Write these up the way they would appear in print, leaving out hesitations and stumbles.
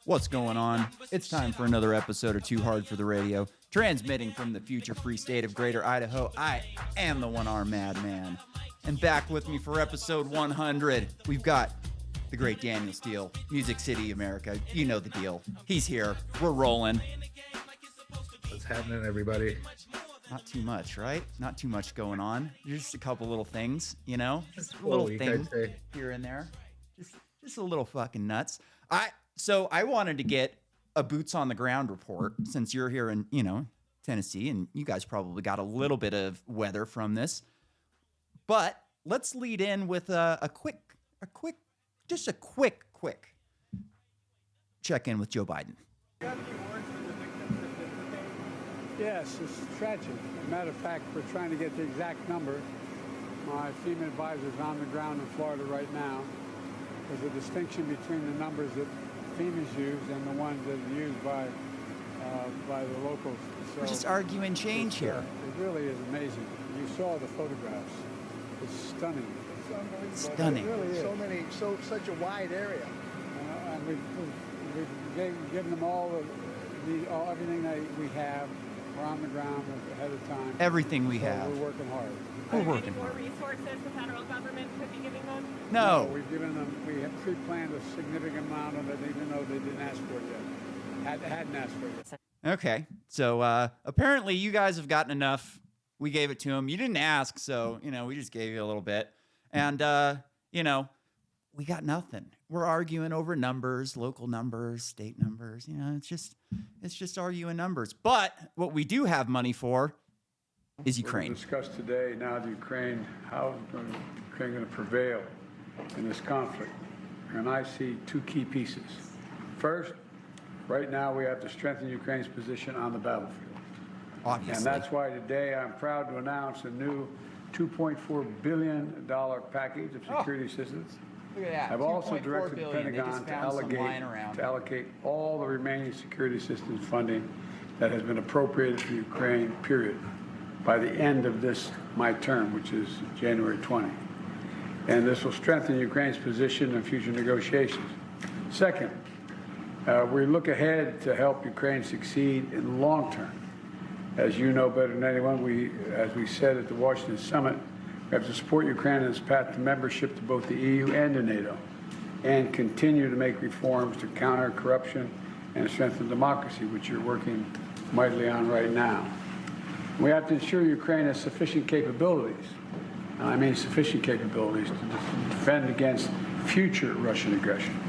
What's going on? It's time for another episode of Too Hard for the Radio. Transmitting from the future free state of Greater Idaho, I am the one-armed madman. And back with me for episode 100, we've got the great Daniel Steele, Music City, America. You know the deal. He's here. We're rolling. What's happening, everybody? Not too much, right? Not too much going on. Just a couple little things, you know? Just a Well, little we thing could say. here and there. Just a little fucking nuts. So I wanted to get a boots on the ground report since you're here in, Tennessee, and you guys probably got a little bit of weather from this. But let's lead in with a quick check in with Joe Biden. Yes, it's tragic. As a matter of fact, we're trying to get the exact number. My FEMA advisor is on the ground in Florida right now. There's a distinction between the numbers that FEMA's used and the ones that are used by the locals. So We're just arguing change here. It really is amazing. You saw the photographs. It's stunning. It's unbelievable. Stunning. It really is. Such a wide area. And we've given them all everything that we have. We're on the ground ahead of time. Everything we So have. We're working hard. We're Are there working any more hard. resources the federal government could be giving them? No. We've given them. We have pre-planned a significant amount of it, even though they didn't ask for it yet. Hadn't asked for it yet. Okay. So apparently you guys have gotten enough. We gave it to them. You didn't ask, so, we just gave you a little bit. And, we got nothing. We're arguing over numbers, local numbers, state numbers. It's just arguing numbers. But what we do have money for is Ukraine. We'll discuss today now the Ukraine, how is Ukraine going to prevail in this conflict. And I see two key pieces. First, right now we have to strengthen Ukraine's position on the battlefield. Obviously. And that's why today I'm proud to announce a new $2.4 billion package of security assistance. Look at that. I've also $2.4 directed the billion. They just Pentagon found some lying around. to allocate all the remaining security assistance funding that has been appropriated to Ukraine, period, by the end of my term, which is January 20. And this will strengthen Ukraine's position in future negotiations. Second, we look ahead to help Ukraine succeed in the long term. As you know better than anyone, as we said at the Washington summit, we have to support Ukraine in its path to membership to both the EU and to NATO, and continue to make reforms to counter corruption and strengthen democracy, which you're working mightily on right now. We have to ensure Ukraine has sufficient capabilities, and I mean sufficient capabilities, to defend against future Russian aggression.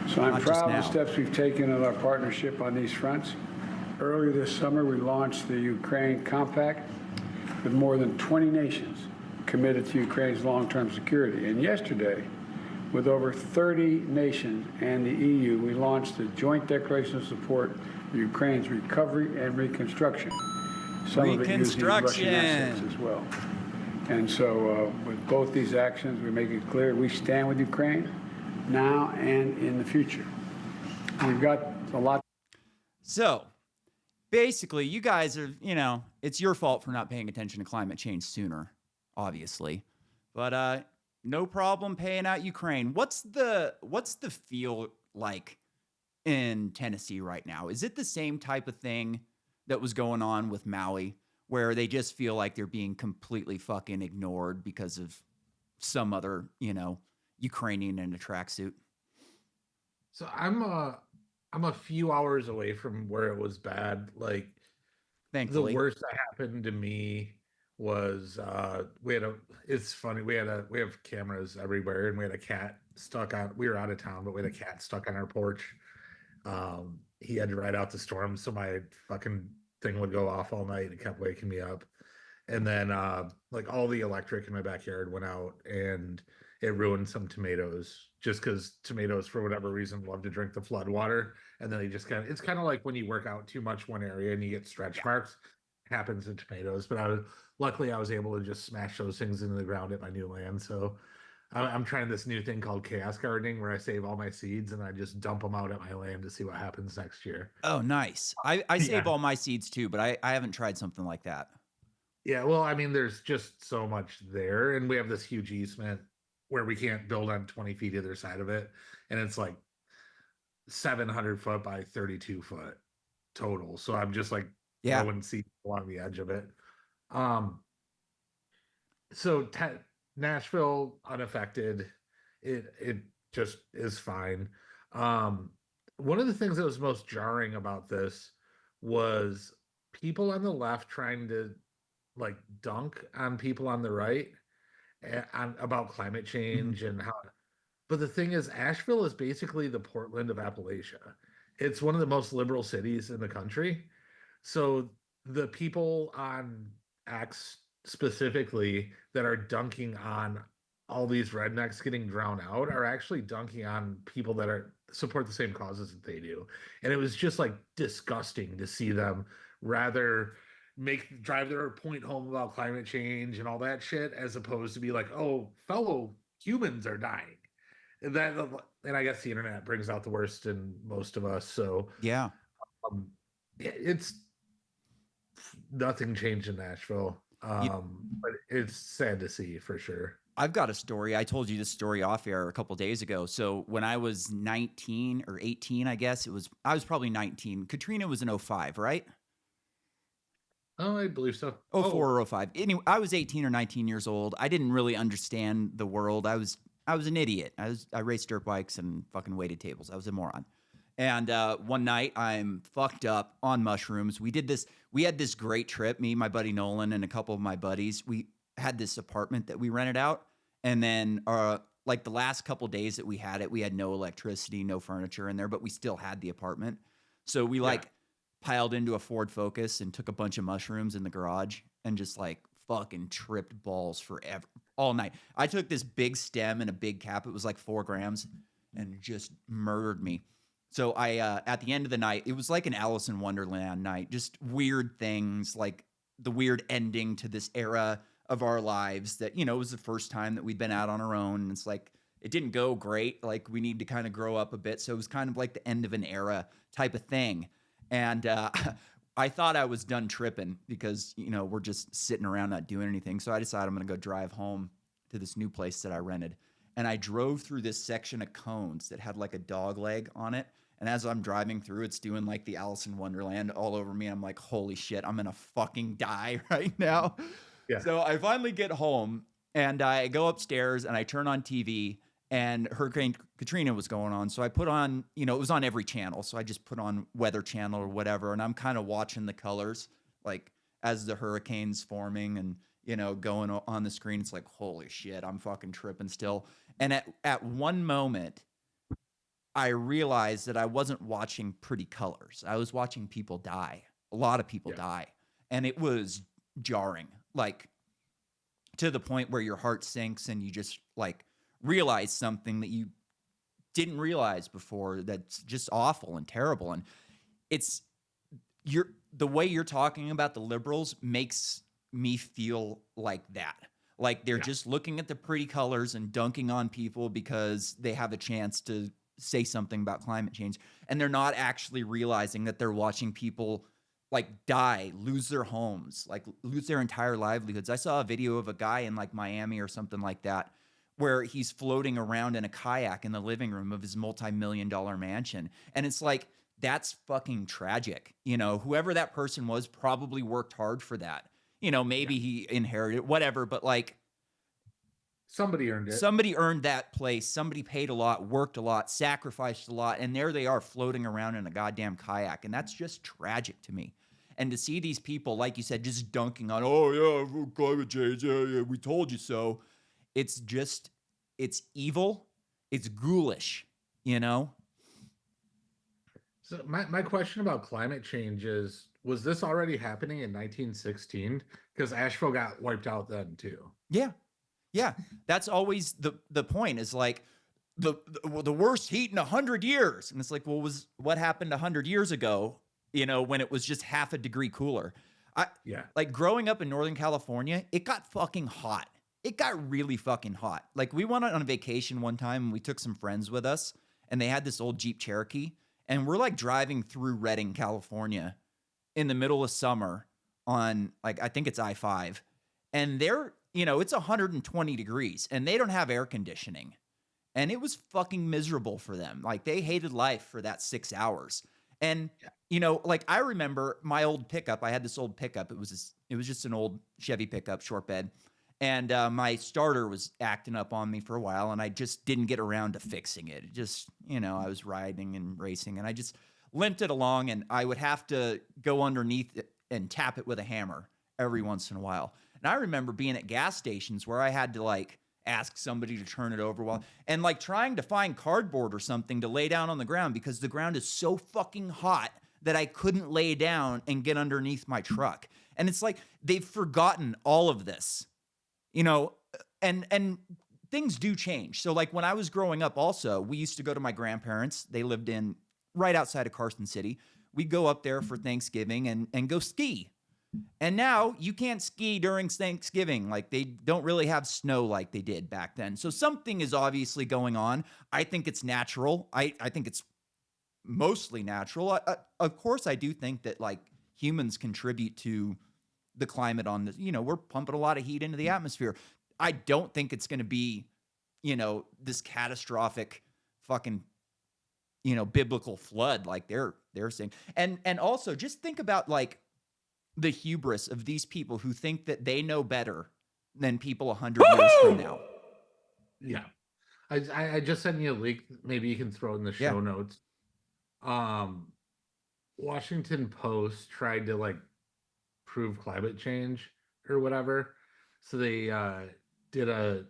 So I'm proud of the steps we've taken in our partnership on these fronts. Earlier this summer, we launched the Ukraine Compact with more than 20 nations committed to Ukraine's long-term security. And yesterday, with over 30 nations and the EU, we launched a joint declaration of support for Ukraine's recovery and reconstruction. Some of it using Russian assets as well. And so with both these actions, we make it clear we stand with Ukraine now and in the future. We've got a lot. So basically, you guys are, it's your fault for not paying attention to climate change sooner, obviously. But no problem paying out Ukraine. What's the feel like in Tennessee right now? Is it the same type of thing that was going on with Maui, where they just feel like they're being completely fucking ignored because of some other, Ukrainian in a tracksuit? So I'm a few hours away from where it was bad. Like, Thankfully. the worst that happened to me was it's funny, we have cameras everywhere, and we had a cat stuck on. We were out of town, but we had a cat stuck on our porch. He had to ride out the storm, so my fucking thing would go off all night. It kept waking me up. And then like all the electric in my backyard went out, and it ruined some tomatoes, just because tomatoes, for whatever reason, love to drink the flood water. And then they just it's kind of like when you work out too much one area and you get stretch marks. Happens in tomatoes. But luckily I was able to just smash those things into the ground at my new land. So I'm trying this new thing called chaos gardening, where I save all my seeds and I just dump them out at my land to see what happens next year. Oh, nice. I save all my seeds too, but I haven't tried something like that. Yeah, well, I mean, there's just so much there, and we have this huge easement where we can't build on 20 feet either side of it, and it's like 700 foot by 32 foot total. So I'm just like Yeah. throwing seats along the edge of it. Um, so Nashville unaffected. It just is fine. Um, One of the things that was most jarring about this was people on the left trying to like dunk on people on the right about climate change and how. But the thing is, Asheville is basically the Portland of Appalachia. It's one of the most liberal cities in the country. So the people on X specifically that are dunking on all these rednecks getting drowned out are actually dunking on people that are support the same causes that they do. And it was just like disgusting to see them rather drive their point home about climate change and all that shit as opposed to be like, oh, fellow humans are dying. And I guess the internet brings out the worst in most of us. So Yeah. um, it's nothing changed in Nashville. You, But it's sad to see for sure. I've got a story. I told you this story off air a couple days ago. So when I was 19 or 18, I guess I was probably 19. Katrina was in 05, right? Oh, I believe so. 04 or 05. Anyway, I was 18 or 19 years old. I didn't really understand the world. I was an idiot. I raced dirt bikes and fucking waited tables. I was a moron. And one night I'm fucked up on mushrooms. We had this great trip, me, my buddy Nolan, and a couple of my buddies. We had this apartment that we rented out. And then like the last couple days that we had it, we had no electricity, no furniture in there, but we still had the apartment. So we piled into a Ford Focus and took a bunch of mushrooms in the garage and just like fucking tripped balls forever all night. I took this big stem and a big cap. It was like 4 grams and just murdered me. So I, at the end of the night, it was like an Alice in Wonderland night, just weird things, like the weird ending to this era of our lives that, it was the first time that we'd been out on our own. And it's like, it didn't go great. Like we need to kind of grow up a bit. So it was kind of like the end of an era type of thing. And I thought I was done tripping because, we're just sitting around not doing anything. So I decided I'm going to go drive home to this new place that I rented. And I drove through this section of cones that had like a dog leg on it. And as I'm driving through, it's doing like the Alice in Wonderland all over me. I'm like, holy shit, I'm going to fucking die right now. Yeah. So I finally get home and I go upstairs and I turn on TV and Hurricane Katrina was going on. So I put on, it was on every channel. So I just put on Weather Channel or whatever. And I'm kind of watching the colors, like as the hurricane's forming and, going on the screen. It's like, holy shit, I'm fucking tripping still. And at one moment, I realized that I wasn't watching pretty colors. I was watching people die. A lot of people die. And it was jarring, like to the point where your heart sinks and you just like realize something that you didn't realize before that's just awful and terrible. And it's the way you're talking about the liberals makes me feel like that. Like they're just looking at the pretty colors and dunking on people because they have a chance to say something about climate change. And they're not actually realizing that they're watching people like die, lose their homes, like lose their entire livelihoods. I saw a video of a guy in like Miami or something like that, where he's floating around in a kayak in the living room of his multi-million-dollar mansion. And it's like, that's fucking tragic. Whoever that person was probably worked hard for that. Maybe he inherited whatever, but like somebody earned it. Somebody earned that place. Somebody paid a lot, worked a lot, sacrificed a lot. And there they are floating around in a goddamn kayak. And that's just tragic to me. And to see these people, like you said, just dunking on, oh yeah, climate change, yeah, we told you so. It's evil. It's ghoulish, So my question about climate change is, was this already happening in 1916? Because Asheville got wiped out then too. Yeah. Yeah. That's always the point is like the worst heat in 100 years. And it's like, well, what happened 100 years ago, when it was just half a degree cooler? Like growing up in Northern California, it got fucking hot. It got really fucking hot. Like we went on a vacation one time and we took some friends with us and they had this old Jeep Cherokee and we're like driving through Redding, California in the middle of summer on like, I think it's I-5 and it's 120 degrees and they don't have air conditioning. and it was fucking miserable for them. Like they hated life for that 6 hours. And you know, like I remember my old pickup. I had this old pickup. It was just an old Chevy pickup, short bed. And my starter was acting up on me for a while, and I just didn't get around to fixing it. It just, you know, I was riding and racing, and I just limped it along, and I would have to go underneath it and tap it with a hammer every once in a while. And I remember being at gas stations where I had to like ask somebody to turn it over and like trying to find cardboard or something to lay down on the ground because the ground is so fucking hot that I couldn't lay down and get underneath my truck. And it's like they've forgotten all of this. You know, and things do change. So like when I was growing up also, we used to go to my grandparents. They lived in right outside of Carson City. We'd go up there for Thanksgiving and go ski. And now you can't ski during Thanksgiving. Like they don't really have snow like they did back then. So something is obviously going on. I think it's natural. I think it's mostly natural. Of course, I do think that like humans contribute to the climate on this. You know, we're pumping a lot of heat into the atmosphere. I don't think it's going to be, you know, this catastrophic fucking, you know, biblical flood like they're saying. And also just think about like the hubris of these people who think that they know better than people 100 years from now. Yeah. I just sent you a link. Maybe you can throw in the show notes. Washington Post tried to like prove climate change or whatever. So they did a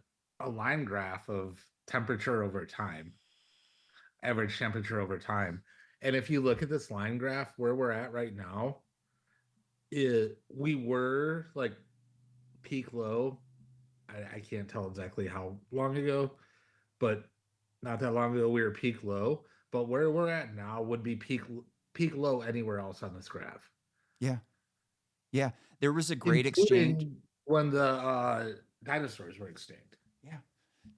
line graph of temperature over time, average temperature over time. And if you look at this line graph where we're at right now, we were like peak low. I can't tell exactly how long ago, but not that long ago we were peak low. But where we're at now would be peak low anywhere else on this graph. Yeah. Yeah. There was a great exchange when the dinosaurs were extinct. Yeah.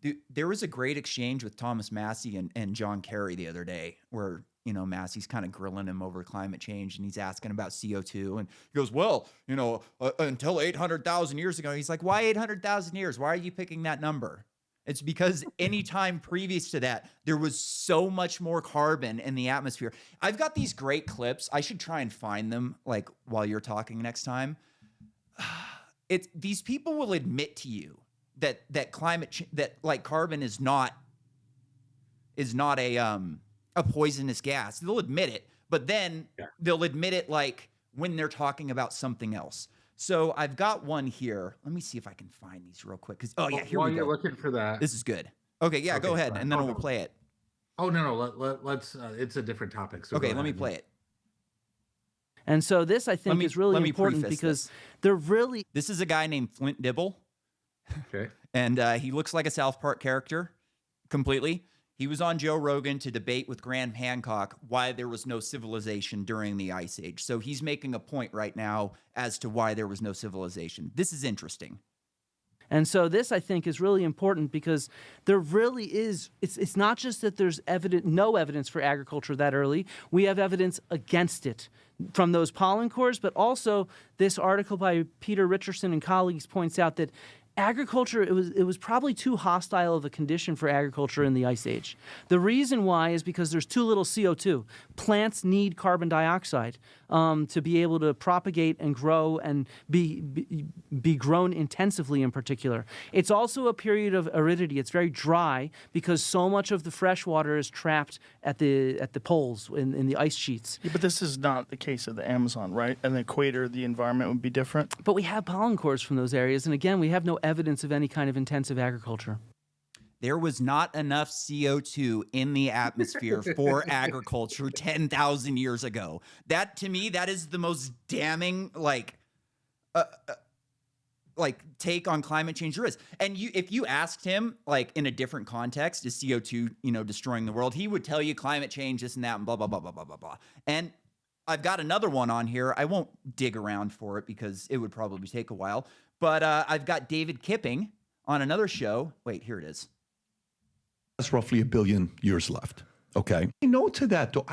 Dude, there was a great exchange with Thomas Massey and John Kerry the other day where, you know, Massey's kind of grilling him over climate change and he's asking about CO2 and he goes, well, you know, until 800,000 years ago, he's like, why 800,000 years? Why are you picking that number? It's because any time previous to that, there was so much more carbon in the atmosphere. I've got these great clips. I should try and find them like while you're talking next time. These people will admit to you that climate that like carbon is not a poisonous gas. They'll admit it, but then they'll admit it like when they're talking about something else. So I've got one here. Let me see if I can find these real quick. Here we go. While you're looking for that, this is good. Okay, yeah, go ahead, and then we'll play it. Oh no, let's. It's a different topic. So okay, let me play it. And so this, I think, is really important because This is a guy named Flint Dibble. Okay. And he looks like a South Park character completely. He was on Joe Rogan to debate with Graham Hancock why there was no civilization during the Ice Age. So he's making a point right now as to why there was no civilization. This is interesting. And so this, I think, is really important because there really is, it's not just that there's no evidence for agriculture that early. We have evidence against it from those pollen cores, but also this article by Peter Richardson and colleagues points out that agriculture, it was probably too hostile of a condition for agriculture in the Ice Age. The reason why is because there's too little CO2. Plants need carbon dioxide to be able to propagate and grow and be grown intensively in particular. It's also a period of aridity. It's very dry because so much of the fresh water is trapped at the poles in the ice sheets. Yeah, but this is not the case of the Amazon, right? And the equator, the environment would be different. But we have pollen cores from those areas, and again, we have no evidence of any kind of intensive agriculture. There was not enough CO2 in the atmosphere for agriculture 10,000 years ago. That, to me, that is the most damning, take on climate change there is. And if you asked him, like, in a different context, is CO2, destroying the world? He would tell you climate change, this and that, and blah, blah, blah, blah, blah, blah, blah. And I've got another one on here. I won't dig around for it because it would probably take a while. But I've got David Kipping on another show. Wait, here it is. That's roughly 1 billion years left. Okay. No to that, though.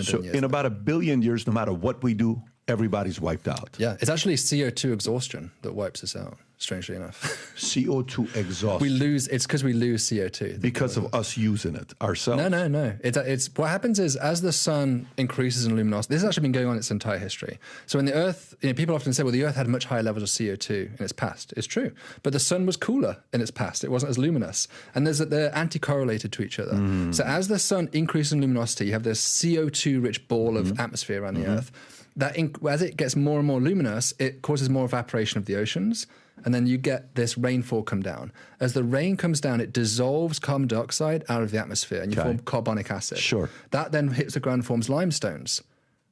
So in about 1 billion years, no matter what we do, everybody's wiped out. Yeah, it's actually CO2 exhaustion that wipes us out. strangely enough. CO2 exhaust. It's because we lose CO2. Because of us using it ourselves. No. It's what happens is as the sun increases in luminosity, this has actually been going on its entire history. So in the Earth, people often say, well, the Earth had much higher levels of CO2 in its past. It's true. But the sun was cooler in its past. It wasn't as luminous. And they're anti-correlated to each other. So as the sun increases in luminosity, you have this CO2-rich ball of atmosphere around the Earth. As it gets more and more luminous, it causes more evaporation of the oceans, and then you get this rainfall come down. As the rain comes down, it dissolves carbon dioxide out of the atmosphere, and you form carbonic acid. Sure. That then hits the ground and forms limestones.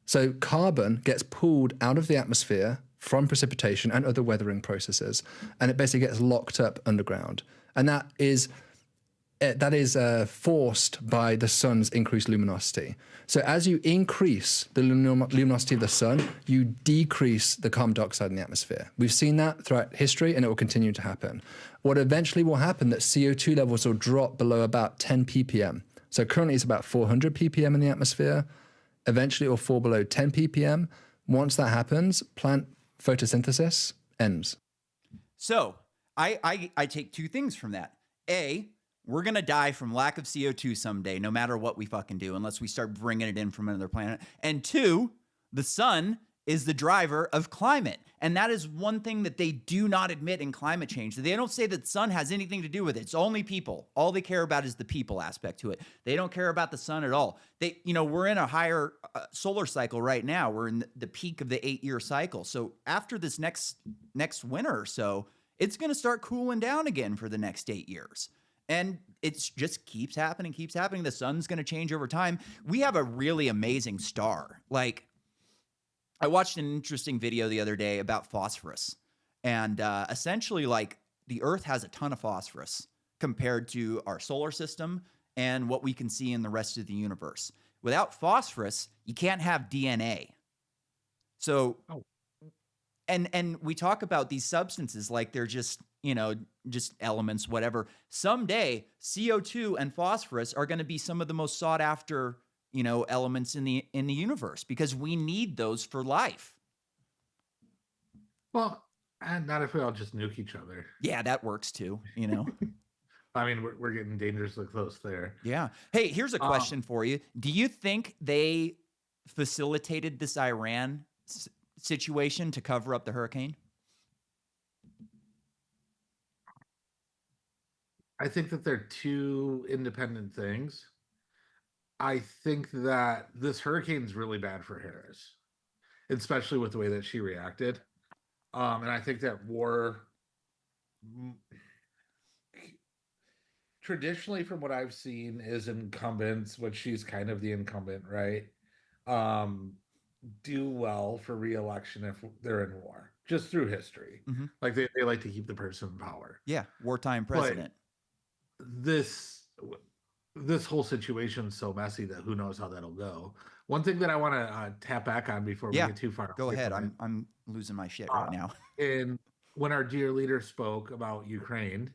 So carbon gets pulled out of the atmosphere from precipitation and other weathering processes, and it basically gets locked up underground. And that is forced by the sun's increased luminosity. So as you increase the luminosity of the sun, you decrease the carbon dioxide in the atmosphere. We've seen that throughout history, and it will continue to happen. What eventually will happen, that CO2 levels will drop below about 10 ppm. So currently it's about 400 ppm in the atmosphere. Eventually it will fall below 10 ppm. Once that happens, plant photosynthesis ends. So I take two things from that. A, we're going to die from lack of CO2 someday, no matter what we fucking do, unless we start bringing it in from another planet. And two, the sun is the driver of climate. And that is one thing that they do not admit in climate change. They don't say that the sun has anything to do with it. It's only people. All they care about is the people aspect to it. They don't care about the sun at all. We're in a higher solar cycle right now. We're in the peak of the 8-year cycle. So after this next winter or so, it's going to start cooling down again for the next 8 years. And it just keeps happening. The sun's going to change over time. We have a really amazing star. Like, I watched an interesting video the other day about phosphorus. And essentially, like, the Earth has a ton of phosphorus compared to our solar system and what we can see in the rest of the universe. Without phosphorus, you can't have DNA. So, and we talk about these substances like they're just elements, whatever. Someday, CO2 and phosphorus are going to be some of the most sought after, elements in the universe, because we need those for life. Well, and not if we all just nuke each other. Yeah, that works too, I mean, we're getting dangerously close there. Yeah. Hey, here's a question for you. Do you think they facilitated this Iran situation to cover up the hurricane? I think that they're two independent things. I think that this hurricane's really bad for Harris, especially with the way that she reacted. And I think that war, traditionally, from what I've seen, is incumbents, which she's kind of the incumbent, right? Do well for re-election if they're in war, just through history. Mm-hmm. Like they like to keep the person in power. Yeah, wartime president. But this whole situation's so messy that who knows how that'll go. One thing that I want to tap back on before we get too far. Go ahead. I'm losing my shit right now. And when our dear leader spoke about Ukraine,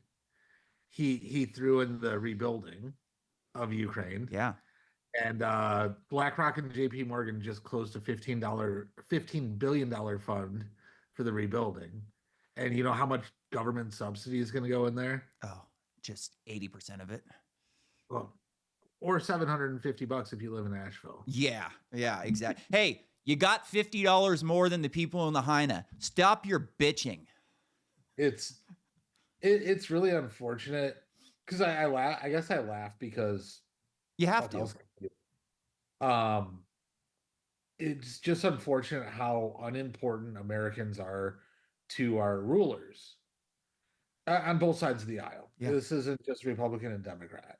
he threw in the rebuilding of Ukraine. Yeah. And BlackRock and JP Morgan just closed a $15 billion fund for the rebuilding. And you know how much government subsidy is going to go in there? Oh, just 80% of it. Well, or $750 if you live in Asheville. Yeah, exactly. Hey, you got $50 more than the people in Lahaina. Stop your bitching. It's really unfortunate because I laugh. I guess I laugh because you have to. It's just unfortunate how unimportant Americans are to our rulers on both sides of the aisle. Yeah. This isn't just Republican and Democrat.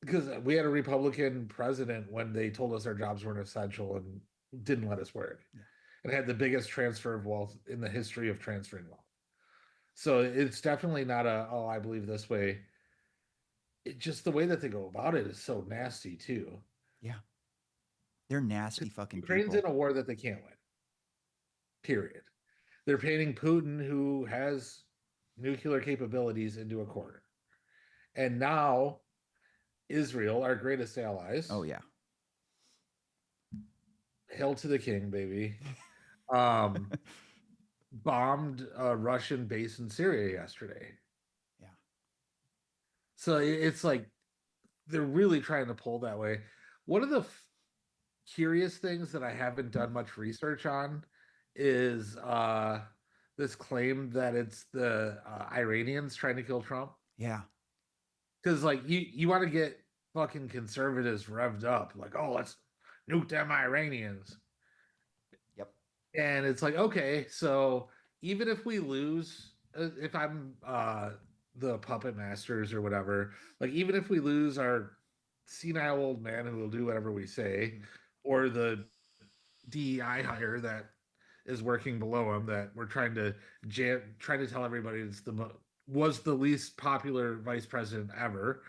Because we had a Republican president when they told us our jobs weren't essential and didn't let us work. Yeah. And had the biggest transfer of wealth in the history of transferring wealth. So it's definitely not I believe this way. Just the way that they go about it is so nasty too. Yeah. They're nasty fucking Ukraine's people. in a war that they can't win. Period. They're painting Putin, who has nuclear capabilities, into a corner. And now Israel, our greatest allies. Oh yeah. Hail to the king, baby. bombed a Russian base in Syria yesterday. Yeah. So it's like they're really trying to pull that way. One of the curious things that I haven't done much research on is this claim that it's the Iranians trying to kill Trump. Yeah. Because like you want to get fucking conservatives revved up, like, oh, let's nuke them Iranians. Yep. And it's like, okay, so even if we lose, if I'm the puppet masters or whatever, like even if we lose our senile old man who will do whatever we say, or the DEI hire that is working below him that we're trying to trying to tell everybody was the least popular vice president ever,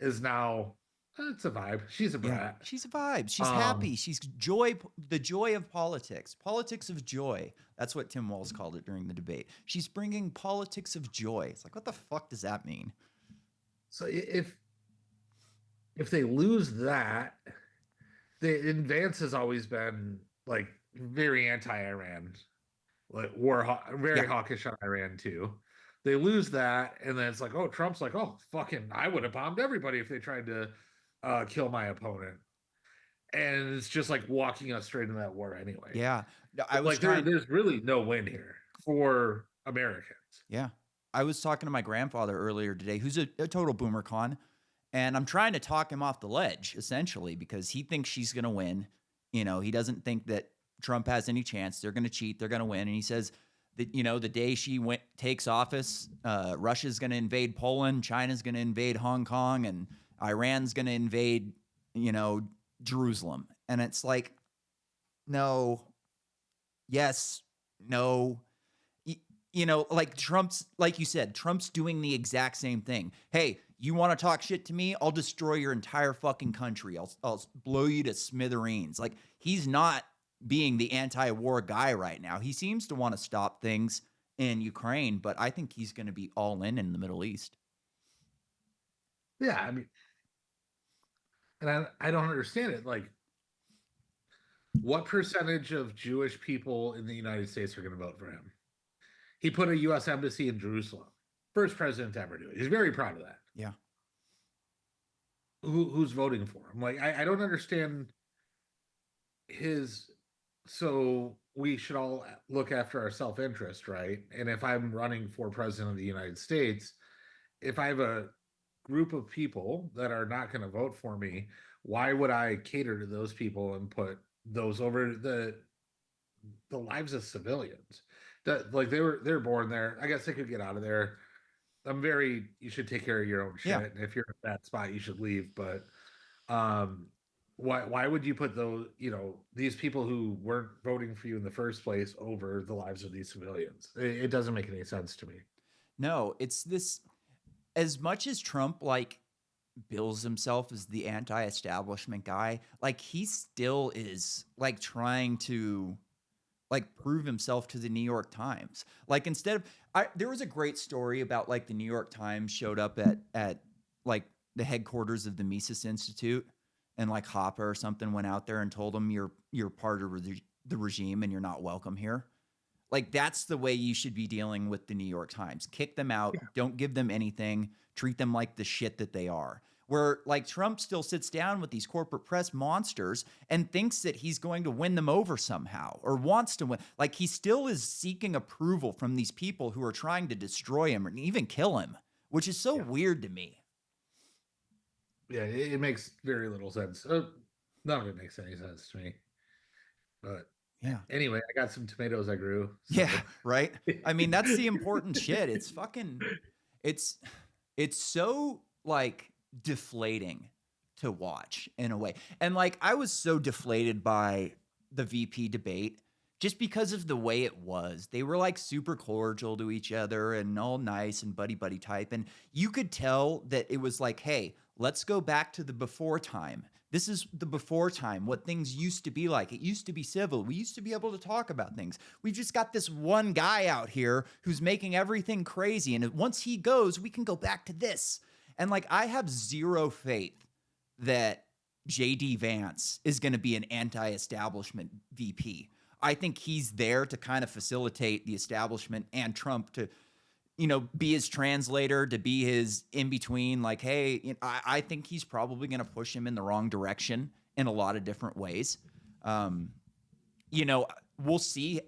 is now it's a vibe. She's a Yeah. brat. She's a vibe. She's happy. She's joy, the joy of politics. Politics of joy. That's what Tim Walz called it during the debate. She's bringing politics of joy. It's like, what the fuck does that mean? So if they lose that, the Vance has always been like very anti-Iran, like very hawkish on Iran too. They lose that, and then it's like, oh, Trump's like, oh, fucking, I would have bombed everybody if they tried to kill my opponent, and it's just like walking us straight into that war anyway. Yeah. I was like, trying. there's really no win here for Americans. Yeah. I was talking to my grandfather earlier today, who's a total boomer con. And I'm trying to talk him off the ledge, essentially, because he thinks she's going to win. You know, he doesn't think that Trump has any chance. They're going to cheat. They're going to win. And he says that, you know, the day she takes office, Russia's going to invade Poland, China's going to invade Hong Kong, and Iran's going to invade, you know, Jerusalem. And it's like, no, yes, no. You know, like Trump's, like you said, Trump's doing the exact same thing. Hey, you want to talk shit to me? I'll destroy your entire fucking country. I'll blow you to smithereens. Like, he's not being the anti-war guy right now. He seems to want to stop things in Ukraine, but I think he's going to be all in the Middle East. Yeah, I mean, and I don't understand it. Like, what percentage of Jewish people in the United States are going to vote for him? He put a U.S. embassy in Jerusalem. First president to ever do it. He's very proud of that. Yeah. Who's voting for him? Like, I don't understand his. So we should all look after our self-interest, right? And if I'm running for president of the United States, if I have a group of people that are not going to vote for me, why would I cater to those people and put those over the lives of civilians? That, like, they're born there. I guess they could get out of there. You should take care of your own shit. Yeah. And if you're in that spot, you should leave. But why would you put those, you know, these people who weren't voting for you in the first place over the lives of these civilians? It doesn't make any sense to me. No, it's this, as much as Trump, like, bills himself as the anti-establishment guy, like, he still is, like, trying to, like, prove himself to the New York Times. Like, instead of, there was a great story about, like, the New York Times showed up at like the headquarters of the Mises Institute, and like Hopper or something went out there and told him you're part of the regime and you're not welcome here. Like, that's the way you should be dealing with the New York Times. Kick them out. Yeah. Don't give them anything. Treat them like the shit that they are. Where, like, Trump still sits down with these corporate press monsters and thinks that he's going to win them over somehow, or wants to win. Like, he still is seeking approval from these people who are trying to destroy him and even kill him, which is so weird to me. Yeah, it makes very little sense. None of it makes any sense to me. But yeah. Anyway, I got some tomatoes I grew. So. Yeah, right? I mean, that's the important shit. It's fucking, it's so, like, deflating to watch in a way. And, like, I was so deflated by the VP debate just because of the way it was. They were, like, super cordial to each other and all nice and buddy type. And you could tell that it was like, hey, let's go back to the before time. This is the before time, what things used to be like. It used to be civil. We used to be able to talk about things. We've just got this one guy out here who's making everything crazy. And once he goes, we can go back to this. And, like, I have zero faith that J.D. Vance is going to be an anti-establishment VP. I think he's there to kind of facilitate the establishment and Trump to, be his translator, to be his in between. Like, hey, I think he's probably going to push him in the wrong direction in a lot of different ways. We'll see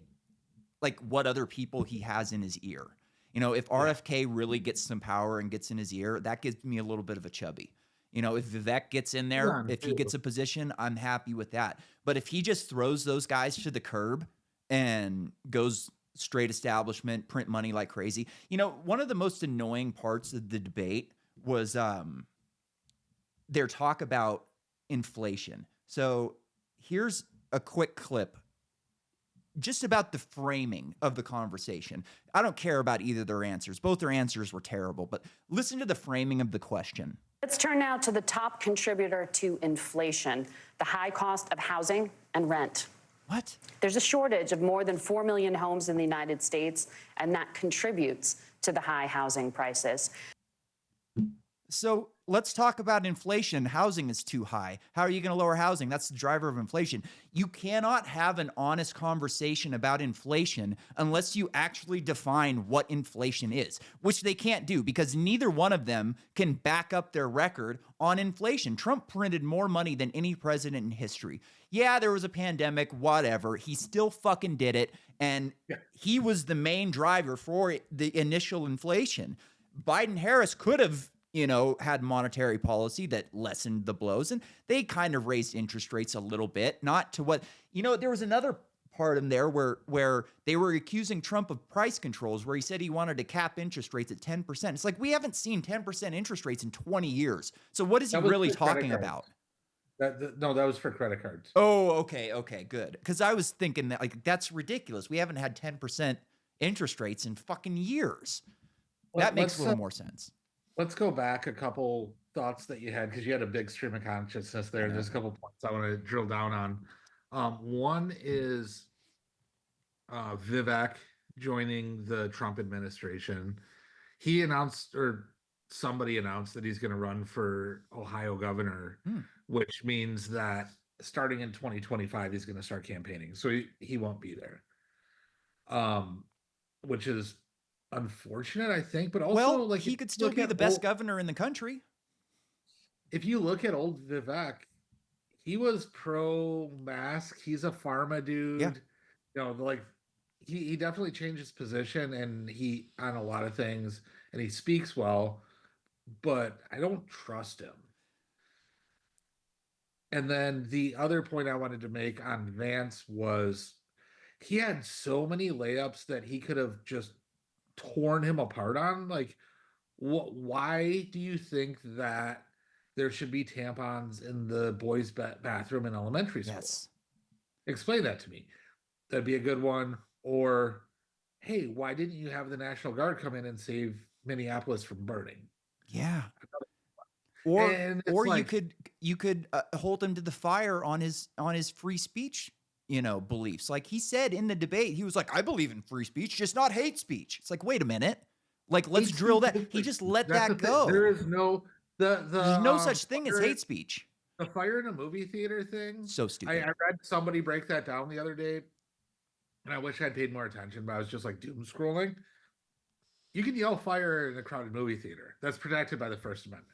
like what other people he has in his ear. If RFK really gets some power and gets in his ear, that gives me a little bit of a chubby. If Vivek gets in there, if he gets a position, I'm happy with that. But if he just throws those guys to the curb and goes straight establishment, print money like crazy. One of the most annoying parts of the debate was their talk about inflation. So here's a quick clip just about the framing of the conversation. I don't care about either of their answers. Both their answers were terrible, but listen to the framing of the question. Let's turn now to the top contributor to inflation, the high cost of housing and rent. What? There's a shortage of more than 4 million homes in the United States, and that contributes to the high housing prices. So let's talk about inflation. Housing is too high. How are you going to lower housing? That's the driver of inflation. You cannot have an honest conversation about inflation unless you actually define what inflation is, which they can't do because neither one of them can back up their record on inflation. Trump printed more money than any president in history. Yeah, there was a pandemic, whatever. He still fucking did it. And he was the main driver for the initial inflation. Biden-Harris could have had monetary policy that lessened the blows, and they kind of raised interest rates a little bit, not to what, there was another part in there where they were accusing Trump of price controls, where he said he wanted to cap interest rates at 10%. It's like, we haven't seen 10% interest rates in 20 years. So what is he really talking about? No, that was for credit cards. Oh, okay, good. Because I was thinking that that's ridiculous. We haven't had 10% interest rates in fucking years. That makes a little more sense. Let's go back a couple thoughts that you had, because you had a big stream of consciousness there. There's a couple points I want to drill down on. One is Vivek joining the Trump administration. He announced, or somebody announced, that he's going to run for Ohio governor, which means that starting in 2025, he's going to start campaigning. So he won't be there, which is unfortunate, I think, but also he could still be the best governor in the country. If you look at old Vivek, he was pro-mask. He's a pharma dude. Yeah. He definitely changed his position, and he on a lot of things, and he speaks well, but I don't trust him. And then the other point I wanted to make on Vance was he had so many layups that he could have just torn him apart on. Like, why do you think that there should be tampons in the boys' bathroom in elementary school? Yes. Explain that to me. That'd be a good one. Or, hey, why didn't you have the National Guard come in and save Minneapolis from burning? Yeah. Or you could hold him to the fire on his free speech beliefs. Like he said in the debate, he was like, I believe in free speech, just not hate speech. It's like, wait a minute. Like, let's drill that. He just let that go. There is no, there's no such thing as hate speech. The fire in a movie theater thing. So stupid. I read somebody break that down the other day, and I wish I'd paid more attention, but I was just like doom scrolling. You can yell fire in a crowded movie theater. That's protected by the First Amendment.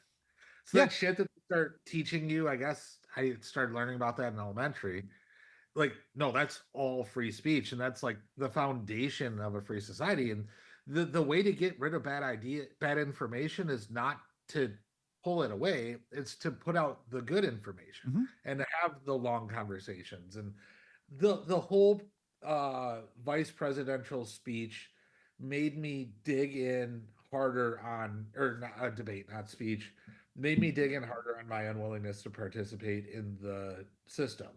So that shit that they start teaching you, I guess I started learning about that in elementary. Like, no, that's all free speech, and that's like the foundation of a free society. And the way to get rid of bad information is not to pull it away, it's to put out the good information and to have the long conversations. And the whole vice presidential speech made me dig in harder on, or not a debate, not speech, made me dig in harder on my unwillingness to participate in the system.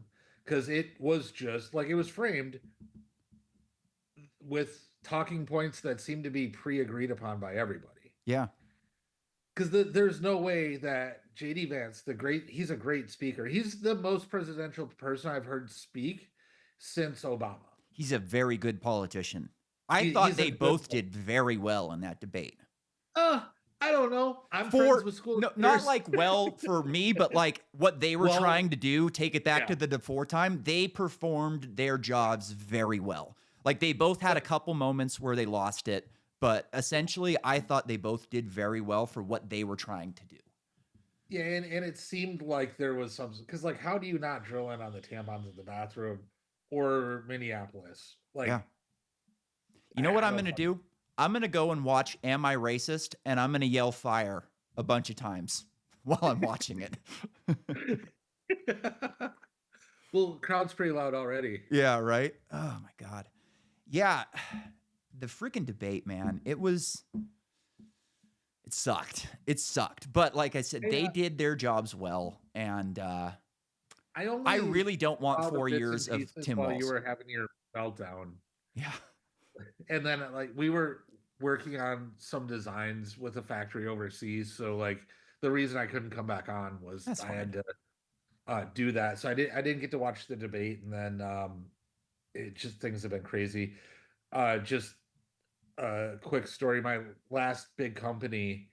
Because it was just like, it was framed with talking points that seemed to be pre-agreed upon by everybody. Yeah. Because there's no way that J.D. Vance, he's a great speaker. He's the most presidential person I've heard speak since Obama. He's a very good politician. I thought they both did very well in that debate. I don't know. I'm For friends with school. no, leaders. not like well for me, but like what they were Well, trying to do, take it back yeah. to the before time. They performed their jobs very well. Like they both had a couple moments where they lost it, but essentially, I thought they both did very well for what they were trying to do. Yeah, and it seemed like there was some because like how do you not drill in on the tampons in the bathroom or Minneapolis? Like, Yeah. You know what I I'm don't going to know. do? I'm going to go and watch Am I Racist? And I'm going to yell fire a bunch of times while I'm watching it. Well, crowd's pretty loud already. Yeah, right? Oh my God. Yeah. The freaking debate, man. It sucked. It sucked. But like I said, they did their jobs well. And I really don't want saw the 4 bits and years of pieces Tim while Walz. you were having your meltdown. Yeah. And then like we were working on some designs with a factory overseas. So like the reason I couldn't come back on was That's I had fine. to do that. So I didn't get to watch the debate, and then it just things have been crazy. Just a quick story. My last big company,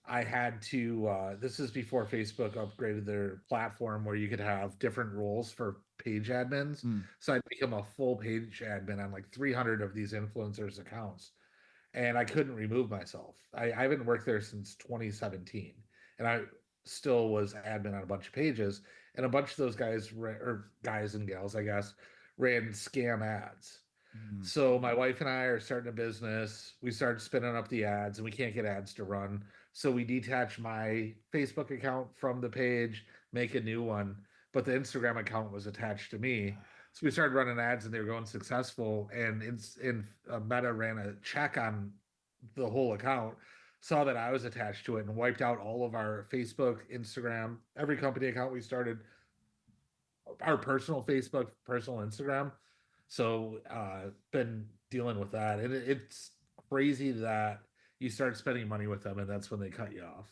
I had to this is before Facebook upgraded their platform where you could have different roles for page admins. So I'd become a full page admin on like 300 of these influencers accounts, and I couldn't remove myself. I haven't worked there since 2017, and I still was admin on a bunch of pages, and a bunch of those guys or guys and gals, I guess, ran scam ads. So my wife and I are starting a business. We started spinning up the ads, and we can't get ads to run. So we detach my Facebook account from the page, make a new one, but the Instagram account was attached to me. So we started running ads, and they were going successful. And Meta ran a check on the whole account, saw that I was attached to it, and wiped out all of our Facebook, Instagram, every company account we started, our personal Facebook, personal Instagram. So been dealing with that, and it's crazy that you start spending money with them, and that's when they cut you off.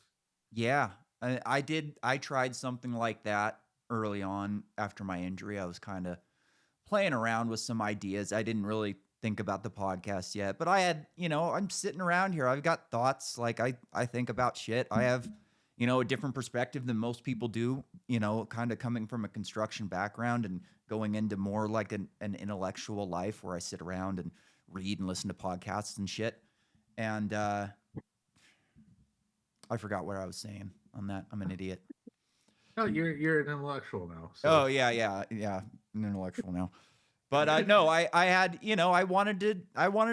Yeah, I did. I tried something like that early on after my injury. I was kind of playing around with some ideas. I didn't really think about the podcast yet, but I had, I'm sitting around here. I've got thoughts. Like I think about shit. I have, a different perspective than most people do, kind of coming from a construction background and going into more like an intellectual life where I sit around and read and listen to podcasts and shit. And I forgot what I was saying on that. I'm an idiot. No, you're an intellectual now. So. Oh yeah, an intellectual now. But no, I had, I wanted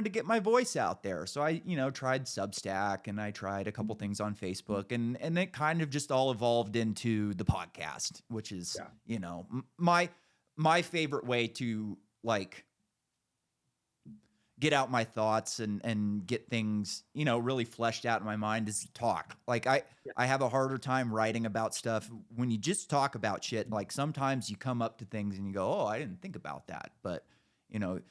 to get my voice out there. So I, tried Substack, and I tried a couple things on Facebook, and it kind of just all evolved into the podcast, which is, my favorite way to like get out my thoughts and get things, really fleshed out in my mind is to talk. Like I have a harder time writing about stuff when you just talk about shit. Like sometimes you come up to things and you go, oh, I didn't think about that. But,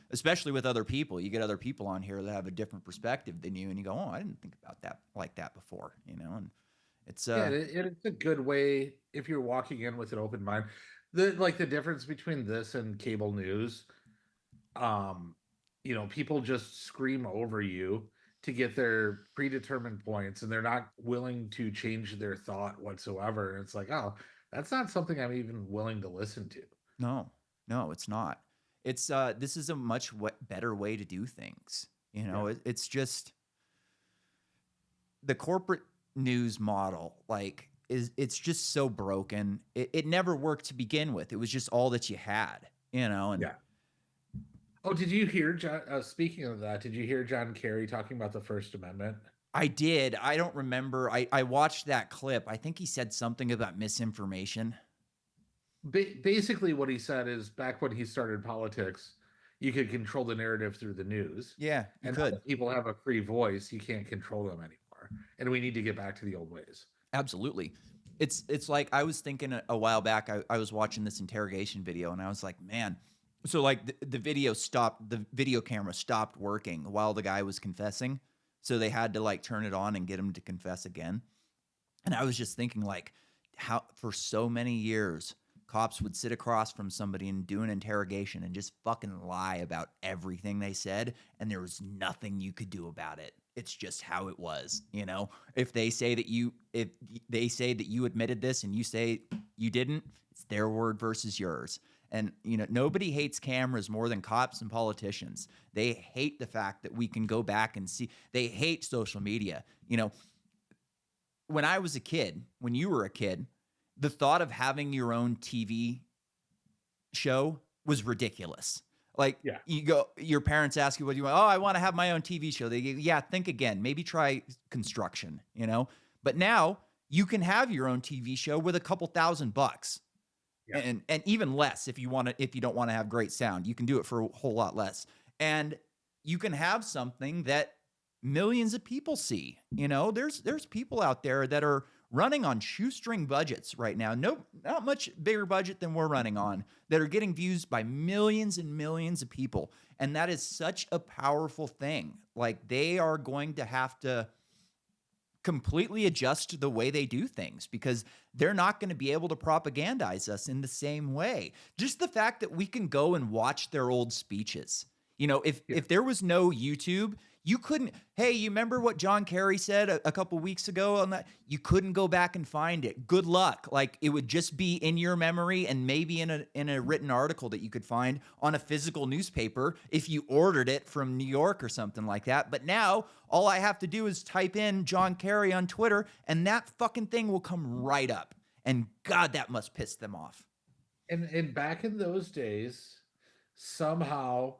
especially with other people, you get other people on here that have a different perspective than you, and you go, oh, I didn't think about that like that before, and it's it's a good way if you're walking in with an open mind. The difference between this and cable news, people just scream over you to get their predetermined points, and they're not willing to change their thought whatsoever. And it's like, oh, that's not something I'm even willing to listen to. No, it's not. It's this is a much better way to do things. It's just the corporate news model, like it's just so broken. It never worked to begin with. It was just all that you had, and yeah. Oh, did you hear John? Speaking of that, did you hear John Kerry talking about the First Amendment? I did. I don't remember. I watched that clip. I think he said something about misinformation. Basically, what he said is back when he started politics, you could control the narrative through the news. Yeah, you and could. People have a free voice. You can't control them anymore, and we need to get back to the old ways. Absolutely. It's like I was thinking a while back. I was watching this interrogation video, and I was like, man. So like the video camera stopped working while the guy was confessing. So they had to like turn it on and get him to confess again. And I was just thinking like how for so many years cops would sit across from somebody and do an interrogation and just fucking lie about everything they said, and there was nothing you could do about it. It's just how it was, you know? If they say that you admitted this and you say you didn't, it's their word versus yours. And, you know, nobody hates cameras more than cops and politicians. They hate the fact that we can go back and see. They hate social media. You know, when I was a kid, when you were a kid, the thought of having your own TV show was ridiculous. Like, you go, your parents ask you what you want. Oh, I want to have my own TV show. They go, yeah, think again. Maybe try construction, you know? But now you can have your own TV show with a couple $1,000. Yeah. And even less if you don't want to have great sound. You can do it for a whole lot less. And you can have something that millions of people see. You know, there's people out there that are running on shoestring budgets right now. Not much bigger budget than we're running on, that are getting views by millions and millions of people. And that is such a powerful thing. Like, they are going to have to completely adjust the way they do things, because they're not going to be able to propagandize us in the same way. Just the fact that we can go and watch their old speeches. You know, if there was no YouTube, you couldn't, hey, you remember what John Kerry said a couple weeks ago on that? You couldn't go back and find it. Good luck. Like, it would just be in your memory and maybe in a written article that you could find on a physical newspaper if you ordered it from New York or something like that. But now all I have to do is type in John Kerry on Twitter and that fucking thing will come right up. And God, that must piss them off. And back in those days, somehow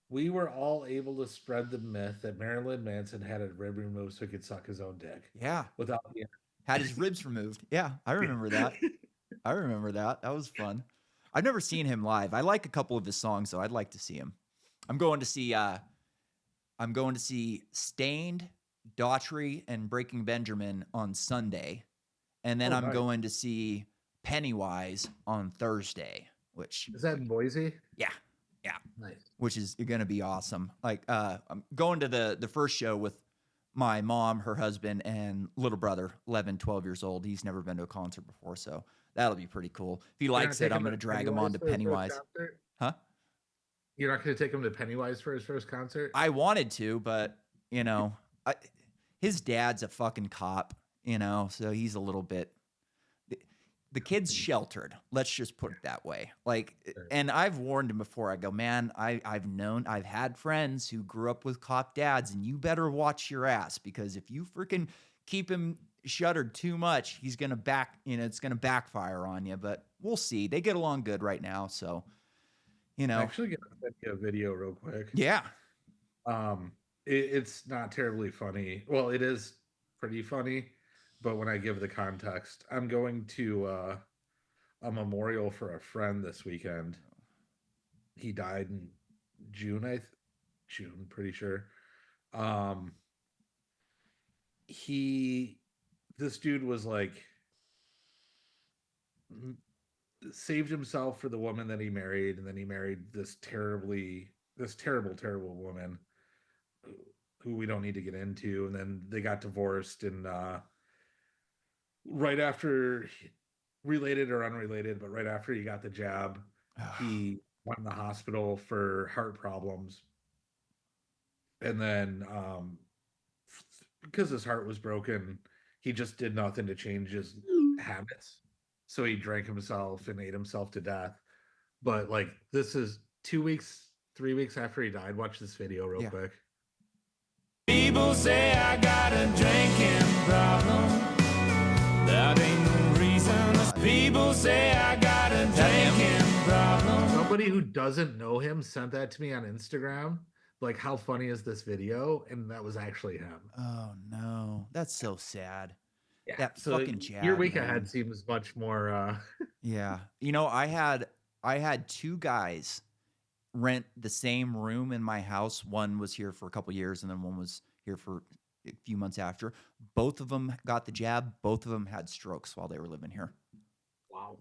we were all able to spread the myth that Marilyn Manson had a rib removed so he could suck his own dick. Yeah. Without the had his ribs removed. Yeah, I remember that. I remember that. That was fun. I've never seen him live. I like a couple of his songs, though. I'd like to see him. I'm going to see Stained, Daughtry, and Breaking Benjamin on Sunday. And then I'm going to see Pennywise on Thursday, which is that in Boise? Yeah. Yeah. Nice. Which is going to be awesome. Like, I'm going to the first show with my mom, her husband, and little brother, 11, 12 years old. He's never been to a concert before, so that'll be pretty cool. If he likes it, I'm going to drag him on to Pennywise. Huh? You're not going to take him to Pennywise for his first concert? I wanted to, but, you know, his dad's a fucking cop, you know, so he's a little bit... The kid's sheltered. Let's just put it that way. Like, and I've warned him before. I go, man, I've had friends who grew up with cop dads, and you better watch your ass, because if you freaking keep him shuttered too much, he's going to it's going to backfire on you, but we'll see. They get along good right now. So, you know, I'm actually going to send you a video real quick. Yeah. It's not terribly funny. Well, it is pretty funny. But when I give the context, I'm going to a memorial for a friend this weekend. He died in June, June, pretty sure. This dude was like, saved himself for the woman that he married, and then he married this terrible, terrible woman who we don't need to get into, and then they got divorced, and right after, related or unrelated, but right after he got the jab, he went in the hospital for heart problems. And then because his heart was broken, he just did nothing to change his habits. So he drank himself and ate himself to death. But like, this is 2 weeks, 3 weeks after he died. Watch this video real quick. People say I got a drinking problem. That ain't no reason. People say I got a drinking problem. Somebody who doesn't know him sent that to me on Instagram. Like, how funny is this video? And that was actually him. Oh no, that's so sad. Yeah. That so fucking jab. Your week ahead seems much more. Yeah, you know, I had two guys rent the same room in my house. One was here for a couple years, and then one was here for a few months after. Both of them got the jab. Both of them had strokes while they were living here. Wow.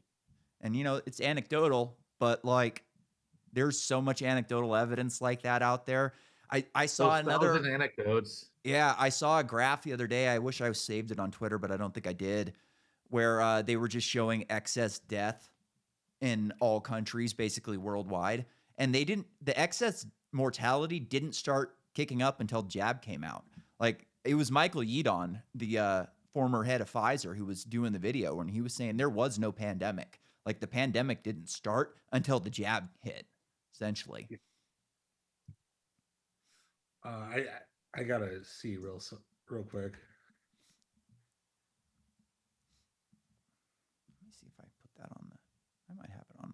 And, you know, it's anecdotal, but like, there's so much anecdotal evidence like that out there. I saw another anecdotes. Yeah, I saw a graph the other day. I wish I saved it on Twitter, but I don't think I did, where they were just showing excess death in all countries, basically worldwide. And the excess mortality didn't start kicking up until jab came out. Like, it was Michael Yeadon, the former head of Pfizer, who was doing the video, and he was saying there was no pandemic. Like, the pandemic didn't start until the jab hit, essentially. I gotta see real quick. Let me see if I put that on I might have it on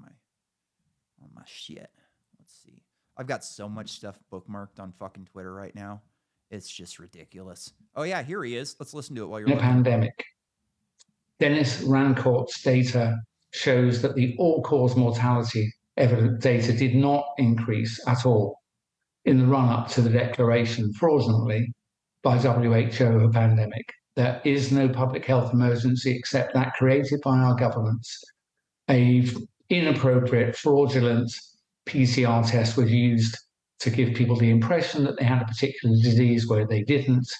my shit. Let's see. I've got so much stuff bookmarked on fucking Twitter right now. It's just ridiculous. Oh yeah, here he is. Let's listen to it while you're in a looking. pandemic. Dennis Rancourt's data shows that the all-cause mortality evidence data did not increase at all in the run-up to the declaration fraudulently by WHO of a pandemic. There is no public health emergency except that created by our governments. A inappropriate, fraudulent PCR test was used to give people the impression that they had a particular disease where they didn't.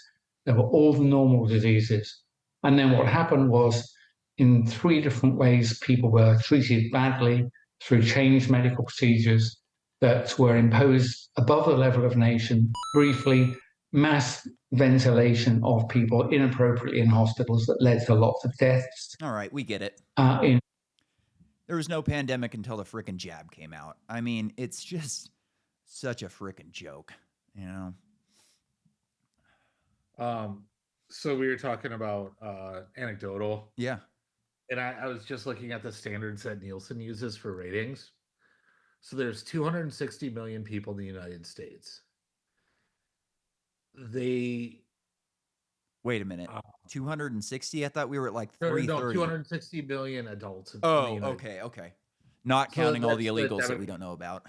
There were all the normal diseases. And then what happened was, in 3 different ways, people were treated badly through changed medical procedures that were imposed above the level of nation, briefly, mass ventilation of people inappropriately in hospitals that led to lots of deaths. All right, we get it. There was no pandemic until the frickin' jab came out. I mean, it's just such a frickin' joke, you know? So we were talking about anecdotal. Yeah. And I was just looking at the standards that Nielsen uses for ratings. So there's 260 million people in the United States. Wait a minute. 260? I thought we were at like 330. No, 260 million adults. Okay. Not counting all the illegals that we don't know about.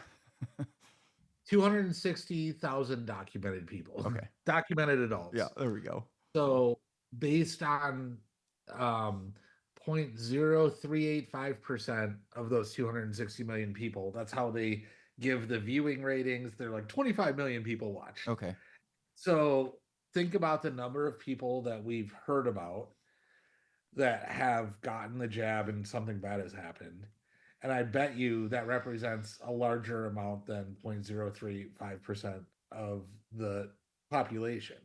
260,000 documented people. Okay. Documented adults. Yeah, there we go. So based on 0.0385% of those 260 million people, that's how they give the viewing ratings. They're like 25 million people watch. Okay. So think about the number of people that we've heard about that have gotten the jab and something bad has happened. And I bet you that represents a larger amount than 0.035% of the population.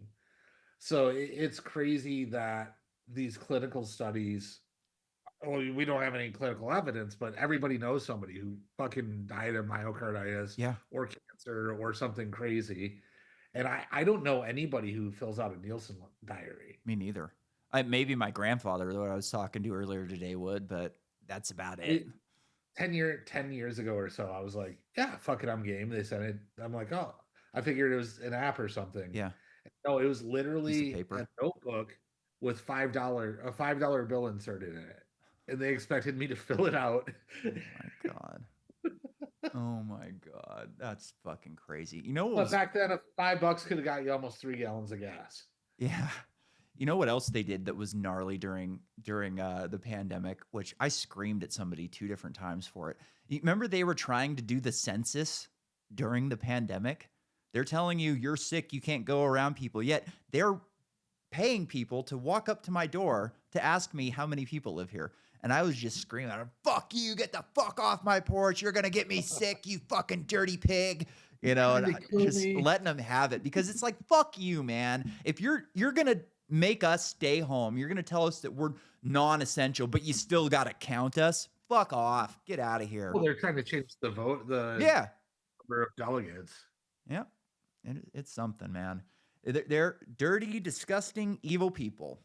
So it's crazy that these clinical studies, well, we don't have any clinical evidence, but everybody knows somebody who fucking died of myocarditis or cancer or something crazy. And I don't know anybody who fills out a Nielsen diary. Me neither. Maybe my grandfather, that I was talking to earlier today, would, but that's about it. 10 years ago or so, I was like, yeah, fuck it, I'm game. They sent it. I'm like, oh, I figured it was an app or something. Yeah. No, it was literally a notebook with a $5 bill inserted in it. And they expected me to fill it out. Oh my God. Oh my God. That's fucking crazy. You know what? Well, back then, $5 could have got you almost 3 gallons of gas. Yeah. You know what else they did that was gnarly during the pandemic, which I screamed at somebody 2 different times for it. You remember they were trying to do the census during the pandemic? They're telling you you're sick, you can't go around people, yet they're paying people to walk up to my door to ask me how many people live here. And I was just screaming at him, fuck you, get the fuck off my porch. You're going to get me sick, you fucking dirty pig. You know, and just letting them have it because it's like, fuck you, man. If you're going to make us stay home, you're going to tell us that we're non-essential, but you still got to count us. Fuck off. Get out of here. Well, they're trying to change the vote, number of delegates. Yeah. It's something, man. They're dirty, disgusting, evil people.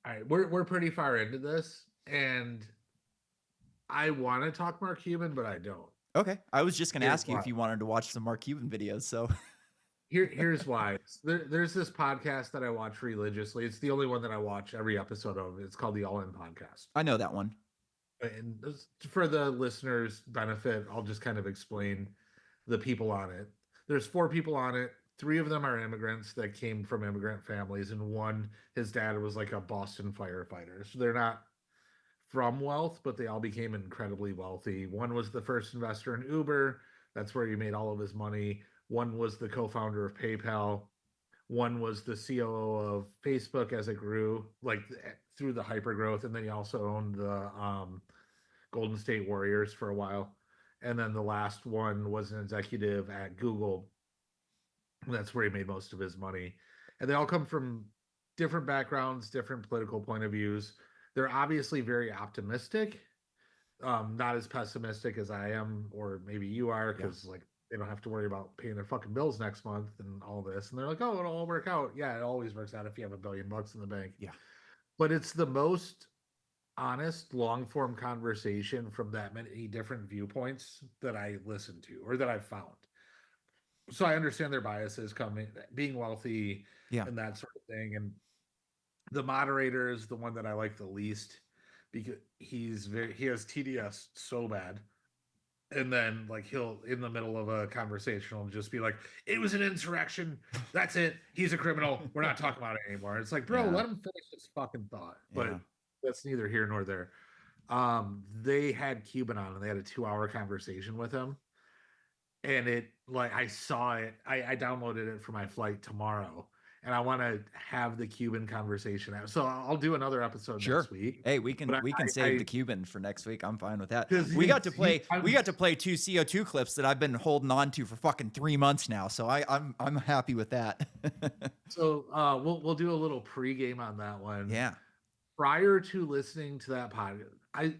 All right, we're pretty far into this, and I want to talk Mark Cuban, but I don't. Okay, I was just going to ask you if you wanted to watch some Mark Cuban videos. So here's why. There's this podcast that I watch religiously. It's the only one that I watch every episode of. It's called the All In Podcast. I know that one. And for the listeners' benefit, I'll just kind of explain the people on it. There's 4 people on it. 3 of them are immigrants that came from immigrant families, and one, his dad was like a Boston firefighter. So they're not from wealth, but they all became incredibly wealthy. One was the first investor in Uber. That's where he made all of his money. One was the co-founder of PayPal. One was the COO of Facebook as it grew, like through the hypergrowth. And then he also owned Golden State Warriors for a while. And then the last one was an executive at Google. That's where he made most of his money. And they all come from different backgrounds, different political point of views. They're obviously very optimistic, not as pessimistic as I am, or maybe you are, because like they don't have to worry about paying their fucking bills next month and all this. And they're like, oh, it'll all work out. Yeah, it always works out if you have $1 billion in the bank. Yeah. But it's the most honest, long form conversation from that many different viewpoints that I listen to or that I've found. So I understand their biases coming, being wealthy, and that sort of thing. And the moderator is the one that I like the least because he has TDS so bad. And then like he'll in the middle of a conversation will just be like, it was an insurrection. That's it. He's a criminal. We're not talking about it anymore. It's like, bro, let him finish his fucking thought. But that's neither here nor there. They had Cuban on and they had a 2-hour conversation with him. And it like I saw it. I downloaded it for my flight tomorrow. And I want to have the Cuban conversation. So I'll do another episode next week. Hey, we can save the Cuban for next week. I'm fine with that. We got to play 2 CO2 clips that I've been holding on to for fucking 3 months now. So I'm happy with that. So we'll do a little pregame on that one. Yeah. Prior to listening to that podcast,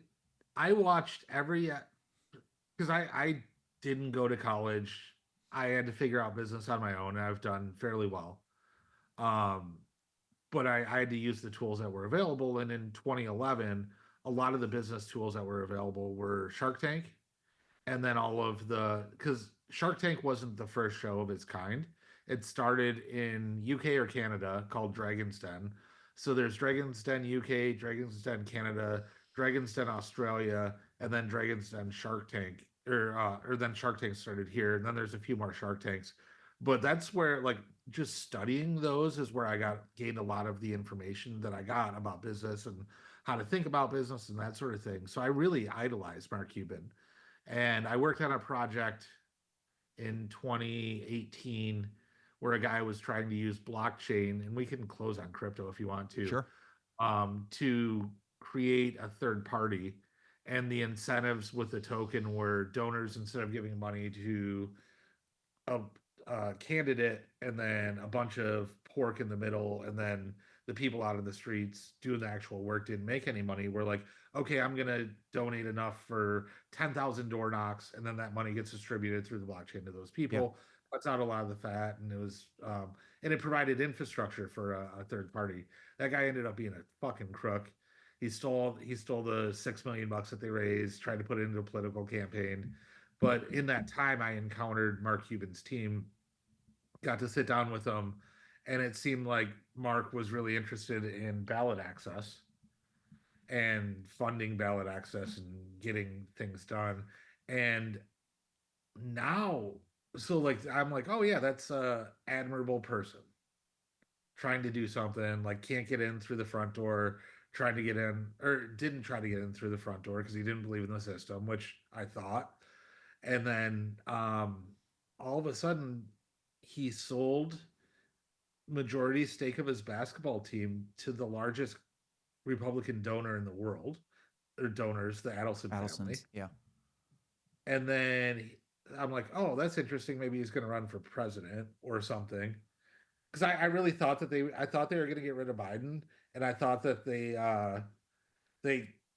I watched every because I didn't go to college. I had to figure out business on my own, and I've done fairly well. But I had to use the tools that were available. And in 2011, a lot of the business tools that were available were Shark Tank. And then because Shark Tank wasn't the first show of its kind. It started in UK or Canada called Dragon's Den. So there's Dragon's Den UK, Dragon's Den Canada, Dragon's Den Australia, and then Dragon's Den Shark Tank. Or then Shark Tank started here. And then there's a few more Shark Tanks. But that's where like just studying those is where I gained a lot of the information that I got about business and how to think about business and that sort of thing. So I really idolized Mark Cuban. And I worked on a project in 2018 where a guy was trying to use blockchain, and we can close on crypto if you want to. Sure. To create a third party. And the incentives with the token were donors, instead of giving money to a candidate and then a bunch of pork in the middle, and then the people out in the streets doing the actual work didn't make any money. We're like, okay, I'm gonna donate enough for 10,000 door knocks, and then that money gets distributed through the blockchain to those people. Cuts out a lot of the fat, and it was and it provided infrastructure for a third party. That guy ended up being a fucking crook. He stole the $6 million that they raised, tried to put it into a political campaign. But in that time, I encountered Mark Cuban's team, got to sit down with them, and it seemed like Mark was really interested in ballot access and funding ballot access and getting things done. And now, so like I'm like, oh yeah, that's a admirable person trying to do something, like can't get in through the front door, trying to get in, or didn't try to get in through the front door because he didn't believe in the system, which I thought. And then all of a sudden he sold majority stake of his basketball team to the largest Republican donor in the world, or donors, the Adelson family. Yeah. And then I'm like, oh, that's interesting. Maybe he's going to run for president or something. Because I really thought that they were going to get rid of Biden, and I thought that they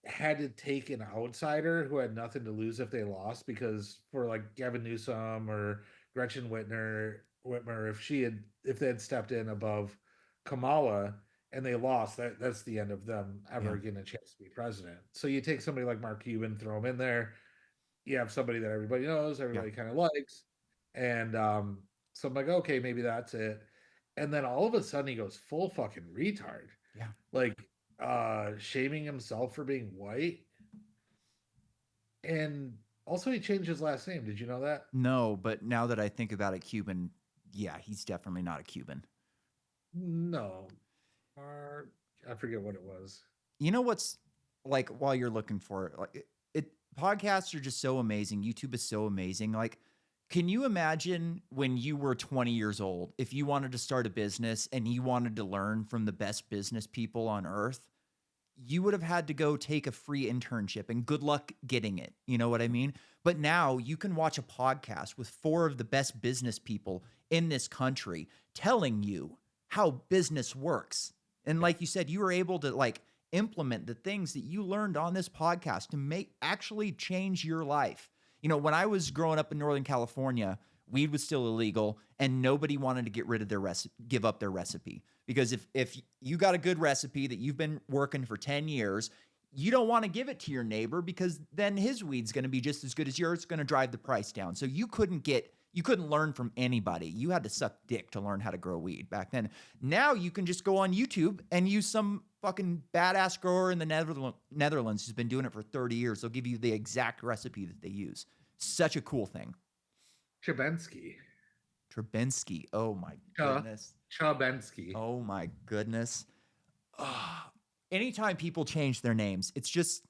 had to take an outsider who had nothing to lose if they lost, because for like Gavin Newsom or Gretchen Whitmer, if they had stepped in above Kamala and they lost, that's the end of them ever getting a chance to be president. So you take somebody like Mark Cuban, throw him in there. You have somebody that everybody knows, everybody kind of likes, and so I'm like, okay, maybe that's it. And then all of a sudden he goes full fucking retard. Yeah. Like shaming himself for being white. And also he changed his last name. Did you know that? No, but now that I think about it, Cuban, yeah, he's definitely not a Cuban. No. I forget what it was. You know what's like, while you're looking for it, like podcasts are just so amazing. YouTube is so amazing. Like, can you imagine when you were 20 years old, if you wanted to start a business and you wanted to learn from the best business people on earth, you would have had to go take a free internship and good luck getting it. You know what I mean? But now you can watch a podcast with 4 of the best business people in this country telling you how business works. And like you said, you were able to like implement the things that you learned on this podcast to actually change your life. You know, when I was growing up in Northern California, weed was still illegal and nobody wanted to get rid of give up their recipe. Because if you got a good recipe that you've been working for 10 years, you don't want to give it to your neighbor because then his weed's going to be just as good as yours. It's going to drive the price down. So you couldn't learn from anybody. You had to suck dick to learn how to grow weed back then. Now you can just go on YouTube and use some fucking badass grower in the Netherlands who's been doing it for 30 years. They'll give you the exact recipe that they use. Such a cool thing. Trubensky. Oh my goodness. Trubensky. Oh my goodness. Anytime people change their names, it's just,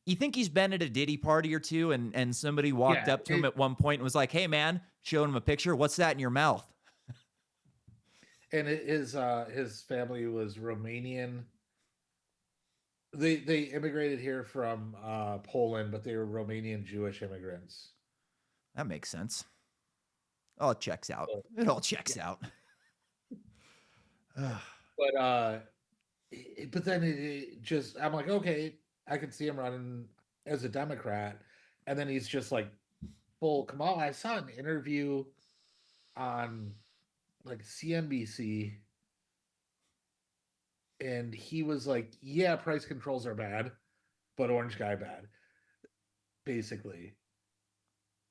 you think he's been at a Diddy party or two and somebody walked up to him at one point and was like, hey man, showing him a picture. What's that in your mouth? And his family was Romanian. They immigrated here from Poland, but they were Romanian Jewish immigrants. That makes sense. Oh, it checks out. It all checks out. But then it just, I'm like, okay, I can see him running as a Democrat, and then he's just like full Kamal. I saw an interview on like CNBC, and he was like, yeah, price controls are bad, but orange guy bad, basically.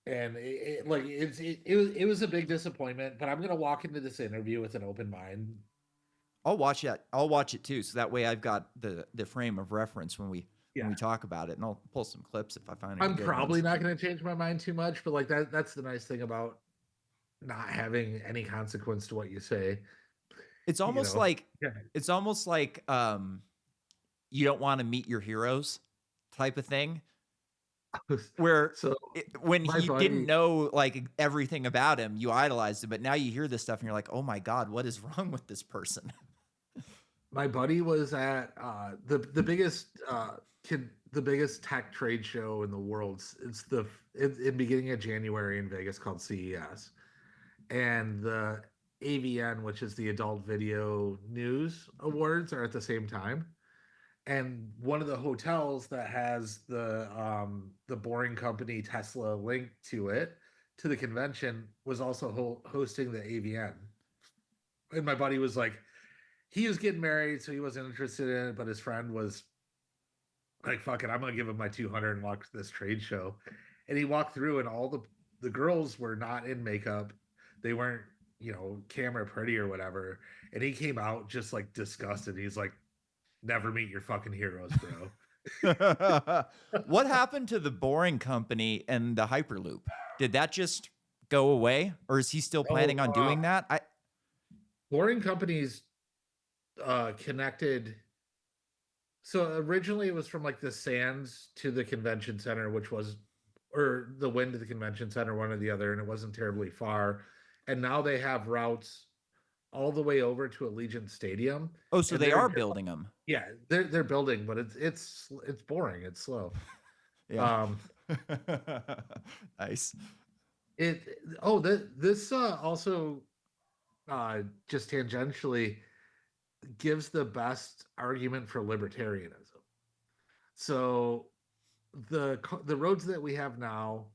And it was a big disappointment, but I'm gonna walk into this interview with an open mind. I'll watch it too, so that way I've got the frame of reference when we talk about it, and I'll pull some clips if I find. I'm probably not going to change my mind too much, but like that's the nice thing about not having any consequence to what you say. It's almost like you don't want to meet your heroes type of thing. Where when you didn't know like everything about him, you idolized him, but now you hear this stuff and you're like, oh my God, what is wrong with this person? My buddy was at the biggest tech trade show in the world. It's in beginning of January in Vegas called CES, and the AVN, which is the Adult Video News Awards, are at the same time. And one of the hotels that has the Boring Company Tesla link to it, to the convention, was also hosting the AVN. And my buddy was like, he was getting married, so he wasn't interested in it, but his friend was like, fuck it, I'm going to give him my 200 and walk to this trade show. And he walked through, and all the girls were not in makeup. They weren't, camera pretty or whatever. And he came out just like disgusted. He's like, never meet your fucking heroes, bro. What happened to the Boring Company and the Hyperloop? Did that just go away, or is he still planning on doing that? Boring Company's connected. So originally it was from like the Sands to the convention center, or the Wynn to the convention center, one or the other, and it wasn't terribly far. And now they have routes all the way over to Allegiant Stadium. Oh, so they are building them. Yeah, they're building, but it's boring. It's slow. Yeah. Nice. This also just tangentially gives the best argument for libertarianism. So the roads that we have now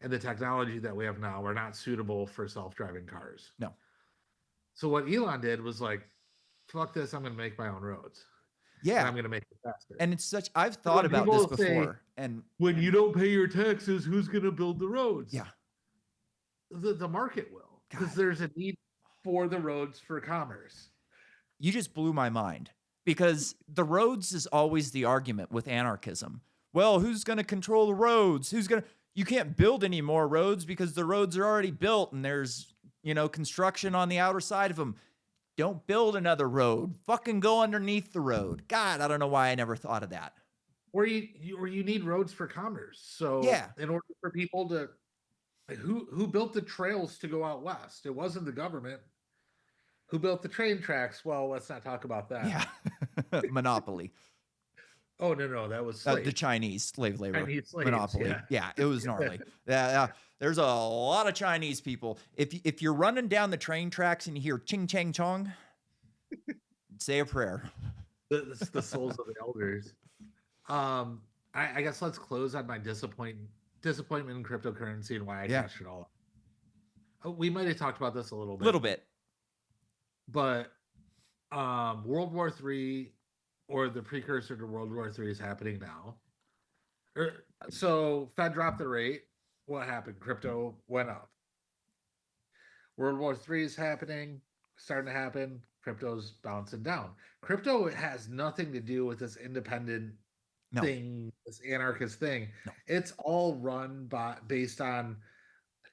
and the technology that we have now are not suitable for self-driving cars. No. So what Elon did was like, fuck this, I'm going to make my own roads. Yeah. And I'm going to make it faster. And it's I've thought about this before. And when you don't pay your taxes, who's going to build the roads? Yeah. The market will, because there's a need for the roads for commerce. You just blew my mind, because the roads is always the argument with anarchism. Well, who's going to control the roads? You can't build any more roads because the roads are already built and there's, construction on the outer side of them. Don't build another road. Fucking go underneath the road. God, I don't know why I never thought of that. Or you need roads for commerce. So yeah, in order for people to, who built the trails to go out west? It wasn't the government. Who built the train tracks? Well, let's not talk about that. Yeah. Monopoly. Oh no, that was The slave. Chinese slave labor Chinese slaves, monopoly. yeah. It was gnarly. Yeah, there's a lot of Chinese people. If you're running down the train tracks and you hear ching chang chong, say a prayer. The souls of the elders. I guess let's close on my disappointment in cryptocurrency and why I Yeah. cashed it all. We might have talked about this a little bit. But World War III, or the precursor to World War III, is happening now. So Fed dropped the rate. What happened? Crypto went up. World War III is happening, starting to happen. Crypto's bouncing down. Crypto has nothing to do with this independent thing, this anarchist thing. No. It's all run based on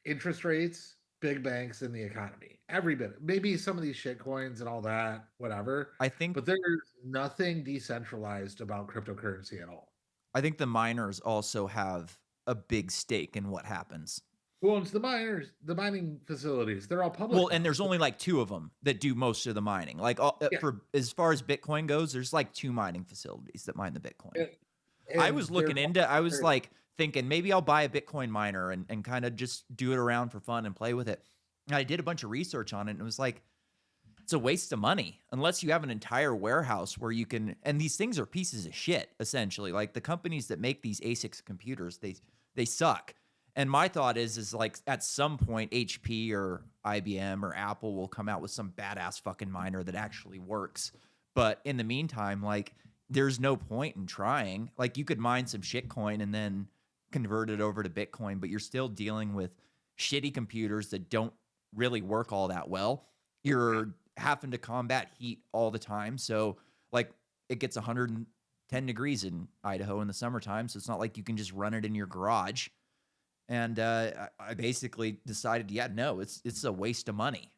interest rates, big banks, and the economy. Every bit. Maybe some of these shit coins and all that, whatever. I think, but there's nothing decentralized about cryptocurrency at all. I think the miners also have a big stake in what happens. Well, it's the miners, the mining facilities. They're all public. Well, and there's only like 2 of them that do most of the mining. Like for as far as Bitcoin goes, there's like 2 mining facilities that mine the Bitcoin. I was looking into, I was like thinking maybe I'll buy a Bitcoin miner and kind of just do it around for fun and play with it. And I did a bunch of research on it and it was like, it's a waste of money unless you have an entire warehouse where you can, and these things are pieces of shit, essentially. Like the companies that make these ASICs computers, they suck. And my thought is like at some point HP or IBM or Apple will come out with some badass fucking miner that actually works. But in the meantime, like there's no point in trying. Like you could mine some shitcoin and then convert it over to Bitcoin, but you're still dealing with shitty computers that don't really work all that well. You're having to combat heat all the time. So like it gets 110 degrees in Idaho in the summertime. So it's not like you can just run it in your garage. And I basically decided, no, it's a waste of money.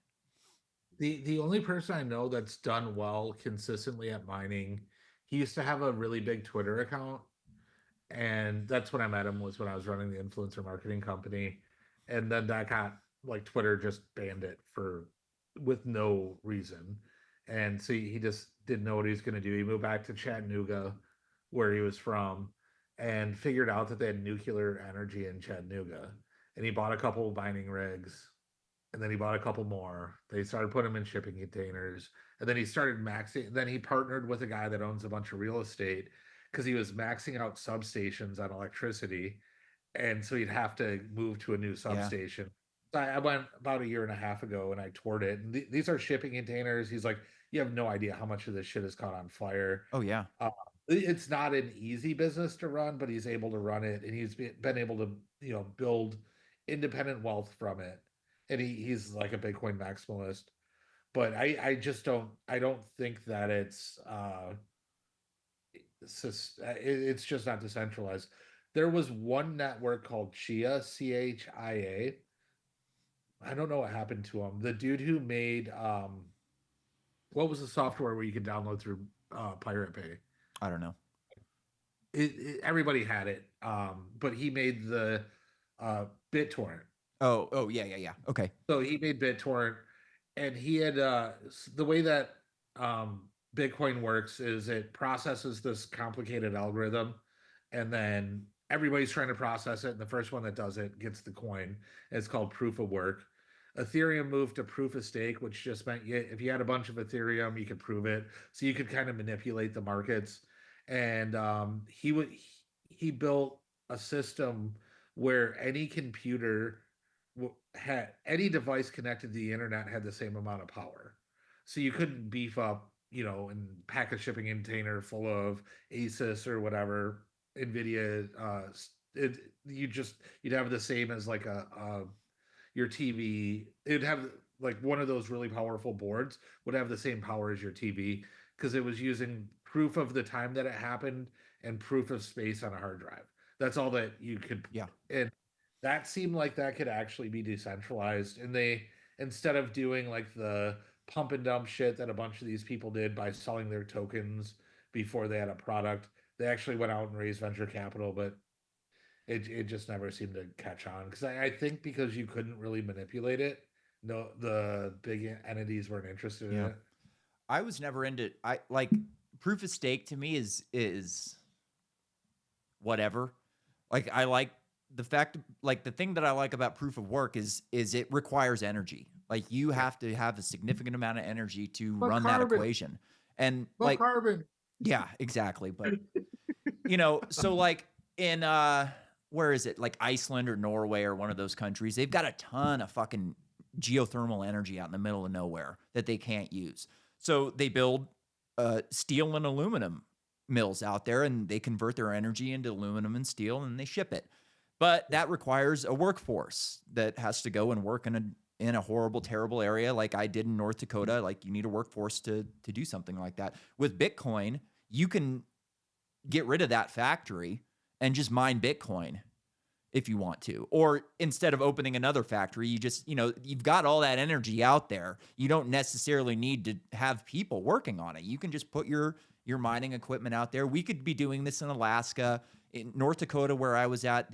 The only person I know that's done well consistently at mining, he used to have a really big Twitter account. And that's when I met him, was when I was running the influencer marketing company. And then that got, like, Twitter just banned it with no reason. And so he just didn't know what he was going to do. He moved back to Chattanooga, where he was from, and figured out that they had nuclear energy in Chattanooga. And he bought a couple of mining rigs, and then he bought a couple more. They started putting them in shipping containers, and then he started maxing. Then he partnered with a guy that owns a bunch of real estate because he was maxing out substations on electricity, and so he'd have to move to a new substation. So I went about a year and a half ago and I toured it, and these are shipping containers. He's like, you have no idea how much of this shit has caught on fire. Oh yeah. It's not an easy business to run, but he's able to run it, and he's been able to, build independent wealth from it. And he's like a Bitcoin maximalist. But I just don't think that it's just not decentralized. There was one network called Chia, CHIA. I don't know what happened to him. The dude who made what was the software where you could download through Pirate Bay? I don't know. Everybody had it, but he made the BitTorrent. Oh, yeah. Okay. So he made BitTorrent, and he had the way that Bitcoin works is it processes this complicated algorithm, and then everybody's trying to process it, and the first one that does it gets the coin. It's called proof of work. Ethereum moved to proof of stake, which just meant if you had a bunch of Ethereum, you could prove it. So you could kind of manipulate the markets. And he built a system where any computer had any device connected to the internet had the same amount of power. So you couldn't beef up, and pack a shipping container full of Asus or whatever NVIDIA. You'd have the same as like your TV. It'd have like one of those really powerful boards would have the same power as your TV because it was using proof of the time that it happened and proof of space on a hard drive. That's all that you could. Yeah. And that seemed like that could actually be decentralized. And they, instead of doing like the pump and dump shit that a bunch of these people did by selling their tokens before they had a product, they actually went out and raised venture capital, but it just never seemed to catch on because I think because you couldn't really manipulate it, no, the big entities weren't interested in it. I was never into proof of stake to me is whatever. Like I like the fact, like the thing that I like about proof of work is it requires energy. Like you have to have a significant amount of energy to run that equation. And like carbon. Yeah, exactly. But so like in where is it? Like Iceland or Norway or one of those countries, they've got a ton of fucking geothermal energy out in the middle of nowhere that they can't use. So they build steel and aluminum mills out there, and they convert their energy into aluminum and steel, and they ship it. But that requires a workforce that has to go and work in a horrible, terrible area like I did in North Dakota. Like you need a workforce to do something like that. With Bitcoin, you can get rid of that factory and just mine Bitcoin if you want to. Or instead of opening another factory, you just, you've got all that energy out there. You don't necessarily need to have people working on it. You can just put your mining equipment out there. We could be doing this in Alaska, in North Dakota, where I was at.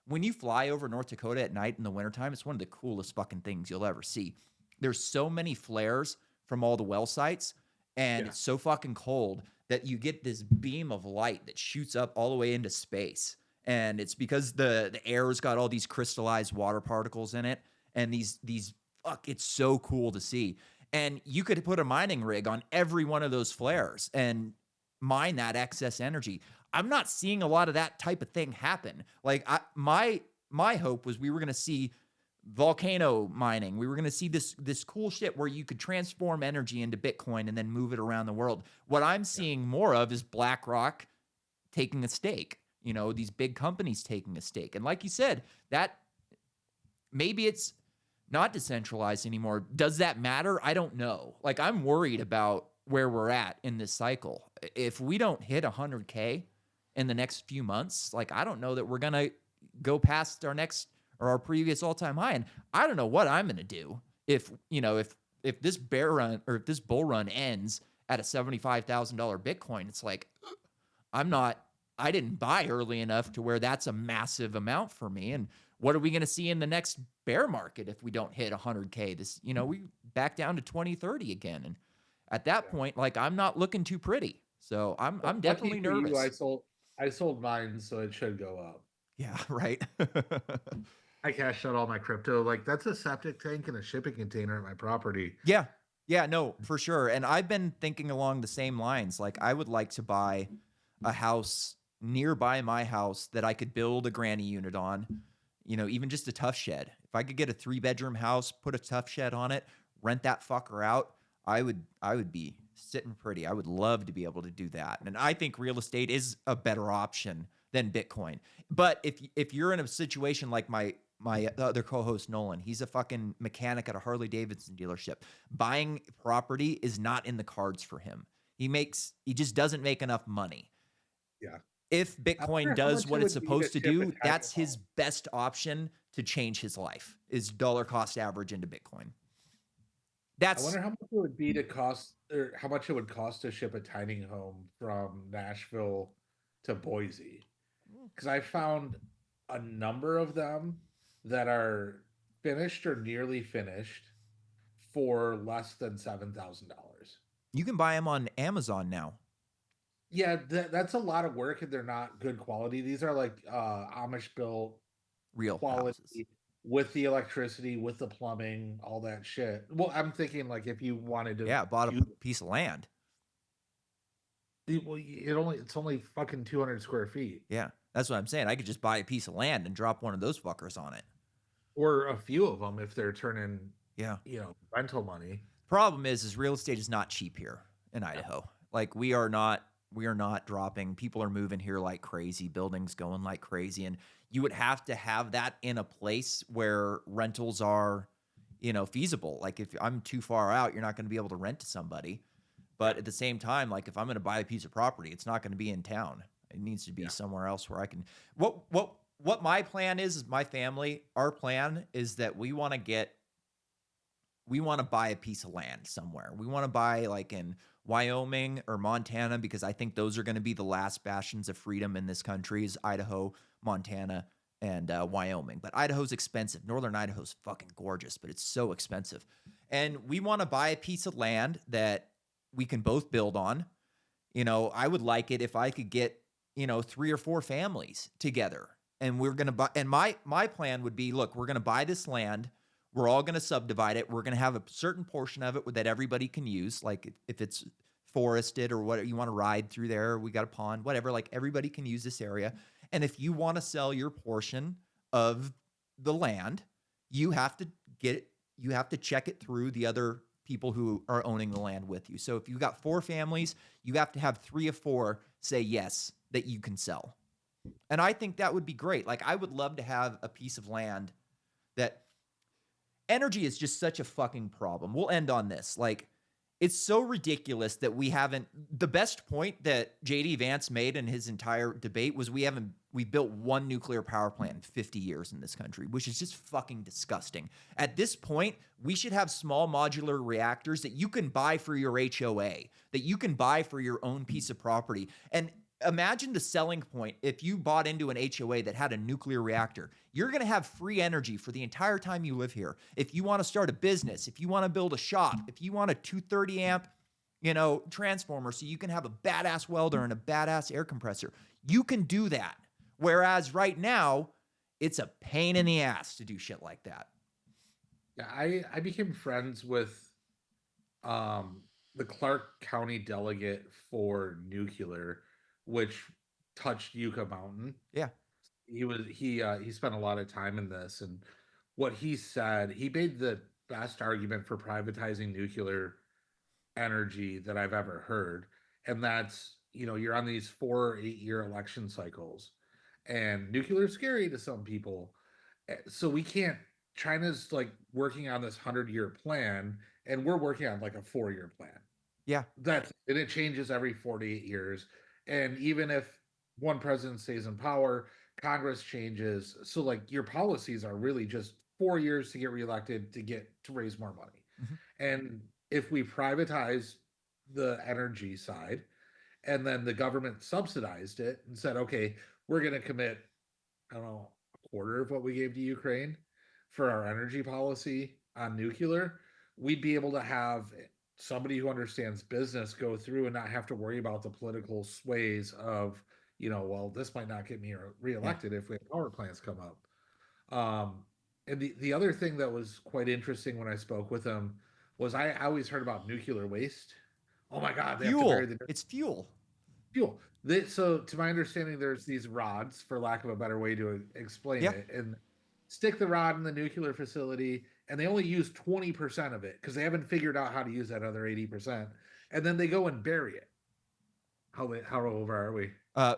When you fly over North Dakota at night in the wintertime, it's one of the coolest fucking things you'll ever see. There's so many flares from all the well sites, and it's so fucking cold that you get this beam of light that shoots up all the way into space. And it's because the air's got all these crystallized water particles in it. And it's so cool to see. And you could put a mining rig on every one of those flares and mine that excess energy. I'm not seeing a lot of that type of thing happen. Like my hope was we were going to see volcano mining. We were going to see this cool shit where you could transform energy into Bitcoin and then move it around the world. What I'm seeing more of is BlackRock taking a stake. These big companies taking a stake. And like you said, that maybe it's not decentralized anymore. Does that matter? I don't know. Like I'm worried about where we're at in this cycle. If we don't hit 100K in the next few months, like I don't know that we're going to go past our previous all-time high. And I don't know what I'm going to do if this bear run or if this bull run ends at a $75,000 Bitcoin. It's like, I didn't buy early enough to where that's a massive amount for me. And what are we going to see in the next bear market if we don't hit 100K? We back down to 2030 again. And at that point, like I'm not looking too pretty. So I'm definitely nervous. I sold mine, so it should go up. Yeah, right. I cashed out all my crypto. Like that's a septic tank and a shipping container at my property. Yeah. Yeah, no, for sure. And I've been thinking along the same lines. Like I would like to buy a house nearby my house that I could build a granny unit on, even just a tough shed. If I could get a 3-bedroom house, put a tough shed on it, rent that fucker out, I would be sitting pretty. I would love to be able to do that. And I think real estate is a better option than Bitcoin. But if you're in a situation like my other co-host Nolan, he's a fucking mechanic at a Harley Davidson dealership. Buying property is not in the cards for him. He just doesn't make enough money. Yeah. If Bitcoin does what it's supposed to do, that's his best option to change his life, is dollar cost average into Bitcoin. I wonder how much it would be to cost, or how much it would cost to ship a tiny home from Nashville to Boise. Because I found a number of them that are finished or nearly finished for less than $7,000. You can buy them on Amazon now. Yeah, that's a lot of work, and they're not good quality. These are like Amish built, real quality houses. With the electricity, with the plumbing, all that shit. Well, I'm thinking like if you wanted to, bought a piece of land. It's only fucking 200 square feet. Yeah, that's what I'm saying. I could just buy a piece of land and drop one of those fuckers on it, or a few of them if they're turning, rental money. Problem is real estate is not cheap here in Idaho. Like we are not dropping. People are moving here like crazy, buildings going like crazy. And you would have to have that in a place where rentals are, feasible. Like if I'm too far out, you're not going to be able to rent to somebody. But at the same time, like if I'm going to buy a piece of property, it's not going to be in town. It needs to be somewhere else where I can. What my plan is my family, our plan is that we want to buy a piece of land somewhere. We want to buy like in Wyoming or Montana, because I think those are going to be the last bastions of freedom in this country, is Idaho, Montana, and Wyoming. But Idaho's expensive. Northern Idaho's fucking gorgeous, but it's so expensive. And we want to buy a piece of land that we can both build on. I would like it if I could get, 3 or 4 families together. And we're going to buy, and my plan would be, look, we're going to buy this land. We're all going to subdivide it. We're going to have a certain portion of it that everybody can use. Like if it's forested or whatever, you want to ride through there, we got a pond, whatever, like everybody can use this area. And if you want to sell your portion of the land, you have to check it through the other people who are owning the land with you. So if you got 4 families, you have to have 3 of 4 say yes, that you can sell. And I think that would be great. Like, I would love to have a piece of land that energy is just such a fucking problem. We'll end on this. Like, it's so ridiculous that we haven't, the best point that JD Vance made in his entire debate was we built 1 nuclear power plant in 50 years in this country, which is just fucking disgusting. At this point, we should have small modular reactors that you can buy for your HOA, that you can buy for your own piece of property. And imagine the selling point if you bought into an HOA that had a nuclear reactor. You're going to have free energy for the entire time you live here. If you want to start a business, if you want to build a shop, if you want a 230 amp, transformer so you can have a badass welder and a badass air compressor, you can do that. Whereas right now, it's a pain in the ass to do shit like that. Yeah, I became friends with the Clark County delegate for nuclear, which touched Yucca Mountain. Yeah. He spent a lot of time in this, and what he said, he made the best argument for privatizing nuclear energy that I've ever heard. And that's, you're on these 4 or 8-year election cycles, and nuclear is scary to some people. So we can't, China's like working on this 100-year plan, and we're working on like a 4-year plan. Yeah. And it changes every 48 years. And even if one president stays in power, Congress changes. So like your policies are really just 4 years to get reelected to raise more money. Mm-hmm. And if we privatize the energy side and then the government subsidized it and said, okay, we're going to commit, I don't know, a quarter of what we gave to Ukraine for our energy policy on nuclear, we'd be able to have somebody who understands business go through and not have to worry about the political sways of, well, this might not get me reelected if we have power plants come up. And the other thing that was quite interesting when I spoke with him was I always heard about nuclear waste. Oh my God. Fuel. It's fuel. Fuel. So to my understanding, there's these rods, for lack of a better way to explain it, and stick the rod in the nuclear facility, and they only use 20% of it because they haven't figured out how to use that other 80%. And then they go and bury it. How over are we?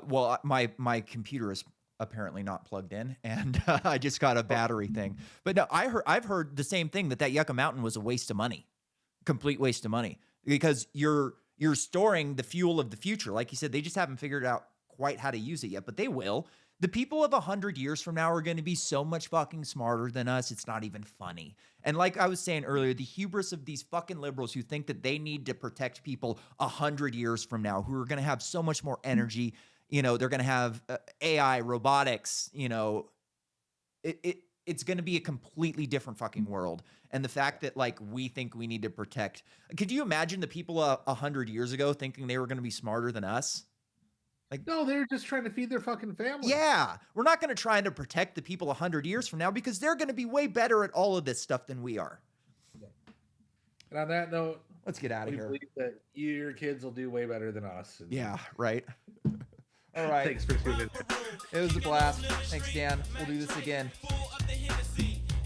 Well, my computer is apparently not plugged in, and I just got a battery thing. But no, I've heard the same thing, that Yucca Mountain was a waste of money, complete waste of money, because you're storing the fuel of the future. Like you said, they just haven't figured out quite how to use it yet, but they will. The people of 100 years from now are going to be so much fucking smarter than us. It's not even funny. And like I was saying earlier, the hubris of these fucking liberals who think that they need to protect people 100 years from now, who are going to have so much more energy. They're going to have AI, robotics, it's going to be a completely different fucking world. And the fact that like we think we need to protect, could you imagine the people 100 years ago thinking they were going to be smarter than us? Like, no, they're just trying to feed their fucking family. Yeah. We're not going to try to protect the people 100 years from now because they're going to be way better at all of this stuff than we are. And on that note, let's get out of here. Believe that your kids will do way better than us. Yeah, right. All right. Thanks for tuning in. It was a blast. Thanks, Dan. We'll do this again.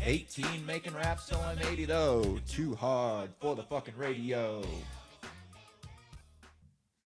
18 making raps till I'm 80 though. Too hard for the fucking radio.